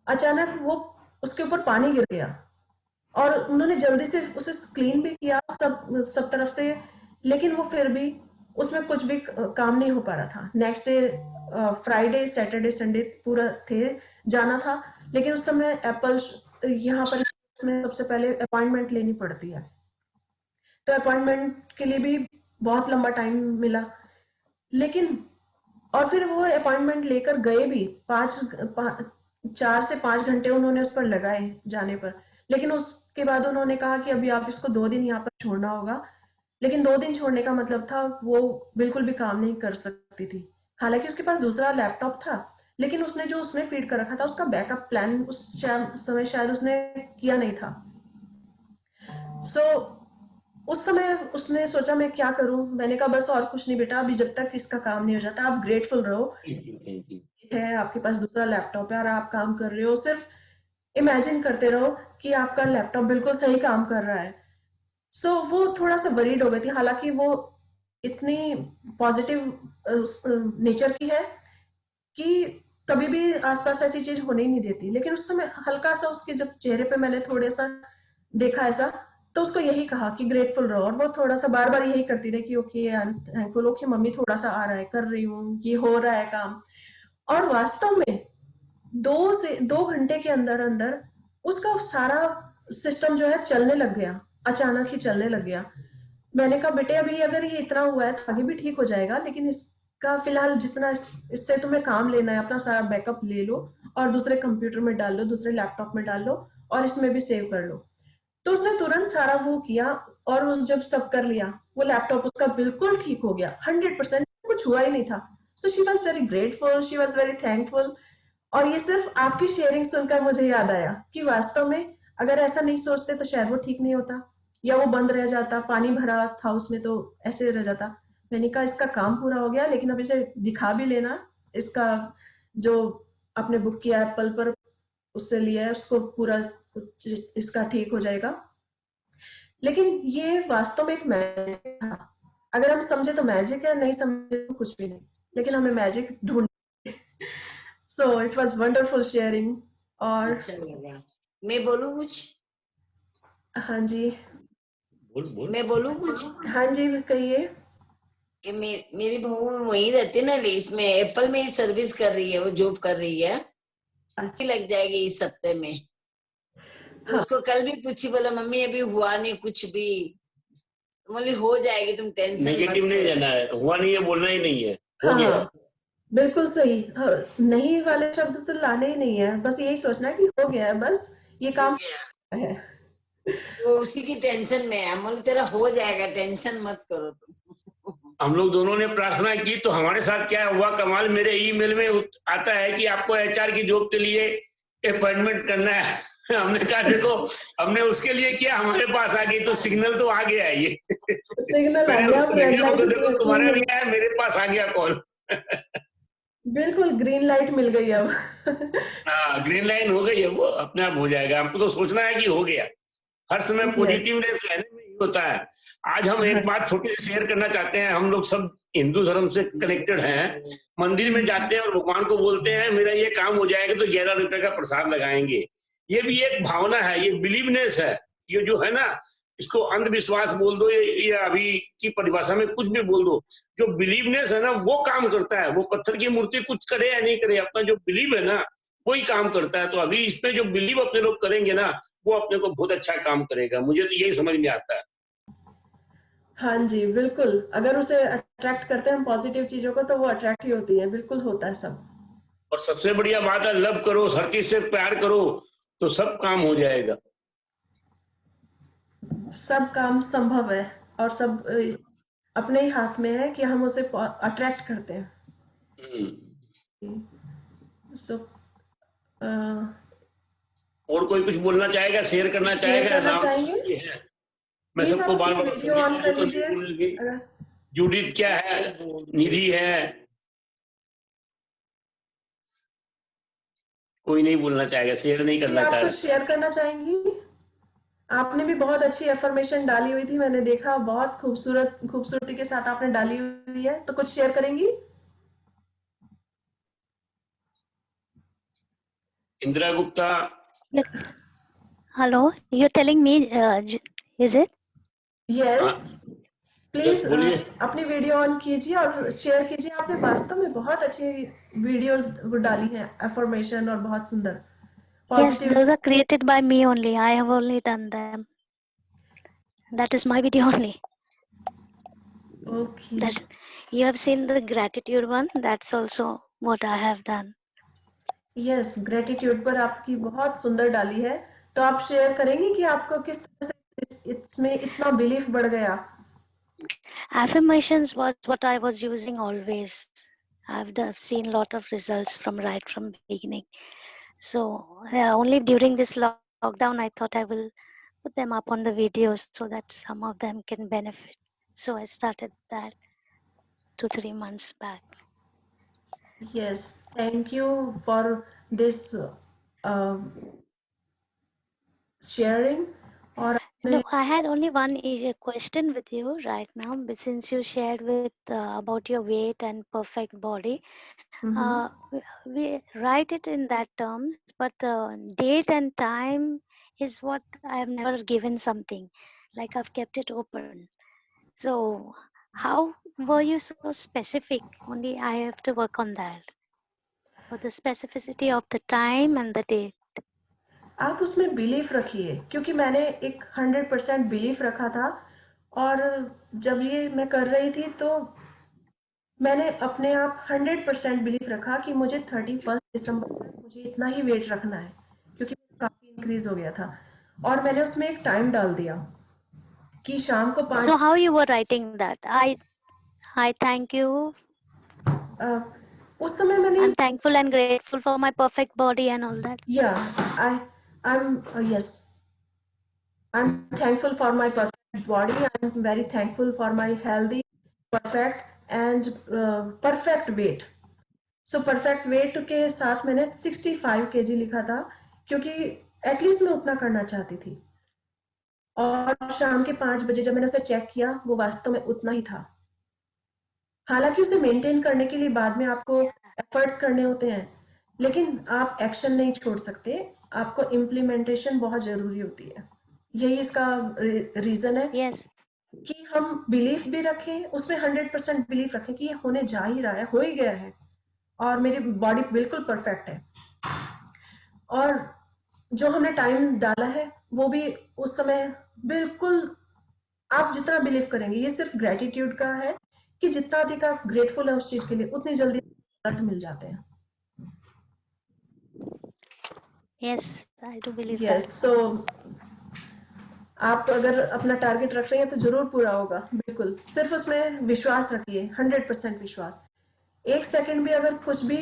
अचानक वो उसके ऊपर पानी गिर गया और उन्होंने जल्दी से उसे क्लीन भी किया सब तरफ से, लेकिन वो फिर भी उसमें कुछ भी काम नहीं हो पा रहा था। Next day Friday, Saturday, Sunday पूरा थे, जाना था, लेकिन उस समय एप्पल यहाँ पर सबसे पहले अपॉइंटमेंट लेनी पड़ती है, तो अपॉइंटमेंट के लिए भी बहुत लंबा टाइम मिला। लेकिन और फिर वो अपॉइंटमेंट लेकर गए भी, 4 से 5 घंटे उन्होंने उस पर लगाए जाने पर। लेकिन उसके बाद उन्होंने कहा कि अभी आप इसको 2 दिन यहाँ पर छोड़ना होगा। लेकिन 2 दिन छोड़ने का मतलब था वो बिल्कुल भी काम नहीं कर सकती थी। हालांकि उसके पास दूसरा लैपटॉप था, लेकिन उसने जो उसमें फीड कर रखा था, उसका बैकअप प्लान उस समय शायद उसने किया नहीं था। उस समय उसने सोचा मैं क्या करूं। मैंने कहा बस और कुछ नहीं बेटा, अभी जब तक इसका काम नहीं हो जाता आप ग्रेटफुल रहो। है आपके पास दूसरा लैपटॉप है और आप काम कर रहे हो, सिर्फ इमेजिन करते रहो कि आपका लैपटॉप बिल्कुल सही काम कर रहा है। वो थोड़ा सा वरीड हो गई थी। हालांकि वो इतनी पॉजिटिव नेचर की है कि कभी भी आसपास ऐसी चीज होने ही नहीं देती। लेकिन उस समय हल्का सा उसके जब चेहरे पे मैंने थोड़ा सा देखा ऐसा, तो उसको यही कहा कि ग्रेटफुल रहो, और वो थोड़ा सा बार बार यही करती रही कि okay I am thankful, okay mummy थोड़ा सा आ रहा है, कर रही हूँ, ये हो रहा है काम। और वास्तव में 2 घंटे के अंदर अंदर उसका सारा सिस्टम जो है चलने लग गया, अचानक ही चलने लग गया। मैंने कहा बेटे अभी अगर ये इतना हुआ है तो आगे भी ठीक हो जाएगा, लेकिन इसका फिलहाल जितना इससे तुम्हें काम लेना है, अपना सारा बैकअप ले लो और दूसरे कंप्यूटर में डाल लो, दूसरे लैपटॉप में डाल लो और इसमें भी सेव कर लो। तो उसने तुरंत सारा वो किया, और उस जब सब कर लिया, वो लैपटॉप उसका बिल्कुल ठीक हो गया, 100%, कुछ हुआ ही नहीं था। So she was very grateful, she was very thankful. और ये सिर्फ आपकी शेयरिंग सुनकर मुझे याद आया कि वास्तव में अगर ऐसा नहीं सोचते तो शायद वो ठीक नहीं होता, या वो बंद रह जाता, पानी भरा था उसमें तो ऐसे रह जाता। मैंने कहा इसका काम पूरा हो गया, लेकिन अब इसे दिखा भी लेना, इसका जो आपने बुक किया एप्पल पर उससे लिया है, उसको पूरा इसका ठीक हो जाएगा। लेकिन ये वास्तव में एक मैजिक था। अगर हम समझे तो मैजिक है, नहीं समझे तो कुछ भी नहीं, लेकिन हमें मैजिक ढूंढना। So it was wonderful sharing. और अच्छा लगा। मैं बोलूं कुछ? हाँ जी, मैं बोलूं कुछ? हाँ जी, कहिए। कि मेरी बहू वहीं रहती है ना, लेस में, एप्पल में ही सर्विस कर रही है, वो जॉब कर रही है, अच्छा, लग जाएगी इस हफ्ते में। तो हाँ उसको कल भी पूछी, बोला मम्मी अभी हुआ नहीं कुछ भी। बोली हो जाएगी, तुम टेंशन मत नेगेटिव नहीं करो। लेना है, हुआ नहीं है बोलना ही नहीं है, हो गया है। हाँ, बिल्कुल सही। हाँ, नहीं वाले शब्द तो लाने ही नहीं है, बस यही सोचना है कि हो गया है, बस ये हो काम गया। है। वो उसी की टेंशन में है। बोली तेरा हो जाएगा, टेंशन मत करो तुम। हम लोग दोनों ने प्रार्थना की तो हमारे साथ क्या हुआ कमाल, मेरे ईमेल में आता है कि आपको एचआर की जॉब के लिए अपॉइंटमेंट करना है। हमने कहा देखो, हमने उसके लिए किया, हमारे पास आ गई, तो सिग्नल तो आ गया है ये। सिग्नल आ मैंने गया, उसको अब लिख रेड दिया, लाइट मगर देखो ग्रीन तुम्हारा मिल, नहीं आया, मेरे पास आ गया कॉल। बिल्कुल ग्रीन लाइट मिल गई अब। हाँ, ग्रीन लाइन हो गई है, वो अपने आप हो जाएगा। हमको तो सोचना है कि हो गया। हर समय यस, पॉजिटिवनेस रहने में ही होता है। आज हम हाँ, एक बात छोटी सी शेयर करना चाहते हैं। हम लोग सब हिंदू धर्म से कनेक्टेड हैं, मंदिर में जाते हैं और भगवान को बोलते हैं मेरा ये काम हो जाएगा तो 11 रुपए का प्रसाद लगाएंगे। ये भी एक भावना है, ये बिलीवनेस है। ये जो है ना, इसको अंधविश्वास बोल दो, ये अभी की परिभाषा में कुछ भी बोल दो, जो बिलीवनेस है ना वो काम करता है। वो पत्थर की मूर्ति कुछ करे या नहीं करे, अपना जो बिलीव है ना वही काम करता है। तो अभी इसमें जो बिलीव अपने लोग करेंगे ना, वो अपने को बहुत अच्छा काम करेगा। मुझे तो यही समझ में आता है। हाँ जी, बिल्कुल। अगर उसे अट्रैक्ट करते हैं हम पॉजिटिव चीजों को, तो वो अट्रैक्ट ही होती है, बिल्कुल होता है सब। और सबसे बढ़िया बात है, लव करो, हर चीज से प्यार करो, तो सब काम हो जाएगा। सब काम संभव है, और सब अपने ही हाथ में है कि हम उसे अट्रैक्ट करते हैं। हम्म। सो और कोई कुछ बोलना चाहेगा, शेयर करना शेयर चाहेगा? करना नाम तो चाहेंगे? सबके हैं, मैं प्लीज आप सबको बार अपनी बार वीडियो ऑन समझाऊंगा कर तो नहीं लीजिए। बोलेंगे। अगर जूडित क्या है, निधि है, कोई नहीं बोलना चाहेगा, शेयर नहीं जी, करना आप चाह कुछ रहे। शेयर करना चाहेंगी? आपने भी बहुत अच्छी एफर्मेशन डाली हुई थी, मैंने देखा, बहुत खूबसूरती के साथ आपने डाली हुई है, तो कुछ शेयर करेंगी? Indira Gupta. Hello, you're telling me, is it? Yes, हाँ, यस प्लीज बोलिए। अपनी वीडियो ऑन कीजिए और शेयर कीजिए। आपने वास्तव में बहुत अच्छी वीडियोस वो डाली हैं, एफर्मेशन, और बहुत सुंदर Yes, positive. those are created by me only. I have only done them. That is my video only. Okay, That you have seen the gratitude one. That's also what I have done. Yes, gratitude पर आपकी बहुत सुंदर डाली है। तो आप share करेंगी कि आपको किस तरह से इसमें इतना बिलीफ बढ़ गया? Affirmations was what I was using always. I've seen a lot of results from right from beginning. So only during this lockdown, I thought I will put them up on the videos so that some of them can benefit. So I started that 2-3 months back. Yes, thank you for this sharing. और No, I had only one question with you right now, but since you shared with about your weight and perfect body, we write it in that terms, but date and time is what I have never given something, like I've kept it open. So how were you so specific? Only I have to work on that for the specificity of the time and the date. आप उसमें belief रखिए, क्योंकि मैंने एक 100% belief रखा था। और जब ये मैं कर रही थी, तो मैंने अपने आप 100% बिलीफ रखा कि मुझे 31 दिसंबर तक मुझे इतना ही वेट रखना है, क्योंकि काफी इंक्रीज हो गया था। और मैंने उसमें एक टाइम डाल दिया कि शाम को 5। So how you were writing that? I thank you. उस समय मैंने, I'm thankful and grateful for my perfect body and all that. या I'm yes, I'm thankful for my perfect body. I'm very thankful for my healthy, perfect and perfect weight. So perfect weight के साथ मैंने 65 kg लिखा था, क्योंकि at least मैं उतना करना चाहती थी। और शाम के 5 बजे जब मैंने उसे चेक किया, वो वास्तव में उतना ही था। हालांकि उसे मेंटेन करने के लिए बाद में आपको एफर्ट्स करने होते हैं, लेकिन आप एक्शन नहीं छोड़ सकते, आपको इम्प्लीमेंटेशन बहुत जरूरी होती है। यही इसका रीजन है। Yes. कि हम बिलीफ भी रखें, उसमें 100% बिलीफ रखें कि ये होने जा ही रहा है, हो ही गया है और मेरी बॉडी बिल्कुल परफेक्ट है। और जो हमने टाइम डाला है वो भी उस समय बिल्कुल, आप जितना बिलीव करेंगे, ये सिर्फ ग्रेटिट्यूड का है कि जितना अधिक आप ग्रेटफुल है उस चीज के लिए, उतनी जल्दी रिजल्ट मिल जाते हैं। Yes, I do believe yes, that. सो आप अगर अपना टारगेट रख रहे हैं तो जरूर पूरा होगा, बिल्कुल। सिर्फ उसमें विश्वास रखिए, 100% विश्वास। एक सेकंड भी अगर कुछ भी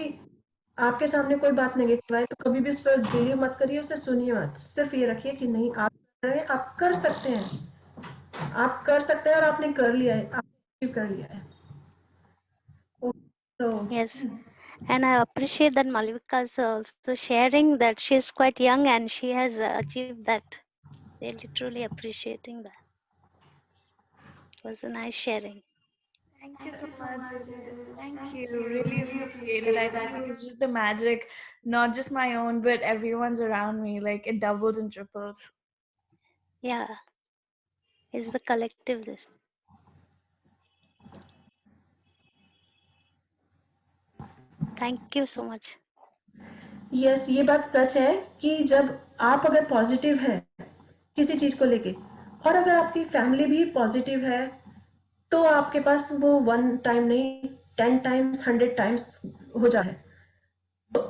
आपके सामने कोई बात नेगेटिव आए तो कभी भी उस पर बिलीव मत करिए, उसे सुनिए मत। सिर्फ ये रखिए कि नहीं, आप कर रहे हैं, आप कर सकते हैं, आप कर सकते हैं और आपने कर लिया है, आपने अचीव कर लिया है। तो Yes, and I appreciate that Malvika is also sharing that she's quite young and she has achieved that. Really, truly appreciating that. It was a nice sharing. Thank you so much, Vijay. Thank you. Really appreciate it. I think it was just the magic, not just my own, but everyone's around me. Like it doubles and triples. Yeah, it's the collective this. Thank you so much. Yes, ये बात सच है कि जब आप अगर positive हैं किसी चीज को लेके, और अगर आपकी फैमिली भी पॉजिटिव है, तो आपके पास वो 1 टाइम नहीं, 10 टाइम्स, 100 टाइम्स हो जाए। तो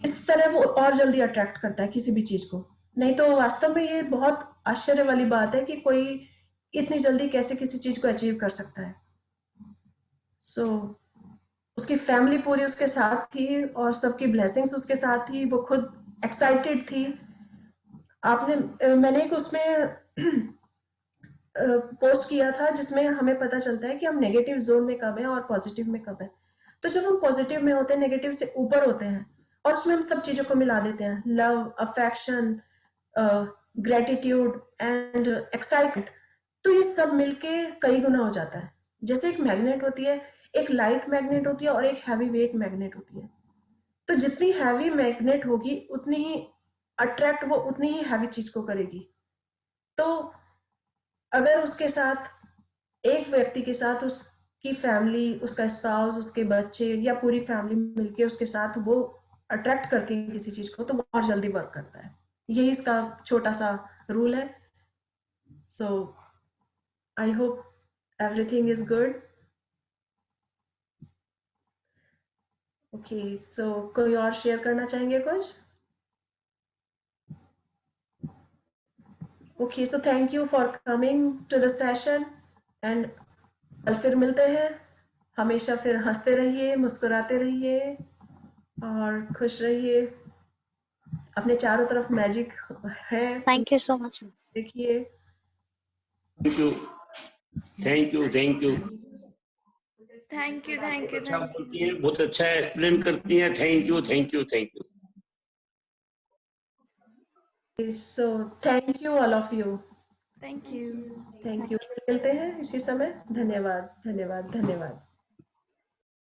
इस तरह वो और जल्दी अट्रैक्ट करता है किसी भी चीज को। नहीं तो वास्तव में ये बहुत आश्चर्य वाली बात है कि कोई इतनी जल्दी कैसे किसी चीज को अचीव कर सकता है। सो उसकी फैमिली पूरी उसके साथ थी और सबकी ब्लेसिंग्स उसके साथ थी, वो खुद एक्साइटेड थी। मैंने एक उसमें पोस्ट किया था जिसमें हमें पता चलता है कि हम नेगेटिव जोन में कब हैं और पॉजिटिव में कब हैं। तो जब हम पॉजिटिव में होते हैं, नेगेटिव से ऊपर होते हैं, और उसमें हम सब चीजों को मिला देते हैं, love, affection, gratitude and excitement, तो ये सब मिलके कई गुना हो जाता है। जैसे एक मैग्नेट होती है, एक लाइट मैग्नेट होती है और एक हैवी वेट मैग्नेट होती है। तो जितनी हैवी मैग्नेट होगी उतनी ही अट्रैक्ट वो उतनी ही हैवी चीज को करेगी। तो अगर उसके साथ, एक व्यक्ति के साथ उसकी फैमिली, उसका स्पाउस, उसके बच्चे या पूरी फैमिली मिलके उसके साथ वो अट्रैक्ट करती है किसी चीज को, तो वो और जल्दी वर्क करता है। यही इसका छोटा सा रूल है। So I hope everything is good. Okay, so कोई और शेयर करना चाहेंगे कुछ? Okay, so thank you for coming to the session and कल फिर मिलते हैं। हमेशा फिर हंसते रहिए, मुस्कुराते रहिए और खुश रहिए। अपने चारों तरफ मैजिक है, Thank you so much. देखिए। Thank you, thank you, thank you. Thank you, thank you, अच्छा thank you. बोलती हैं, बहुत अच्छा एक्सप्लेन करती हैं। Thank you, thank you, thank you. So thank you all of you. Thank you. Thank you. मिलते हैं इसी समय। धन्यवाद, धन्यवाद, धन्यवाद।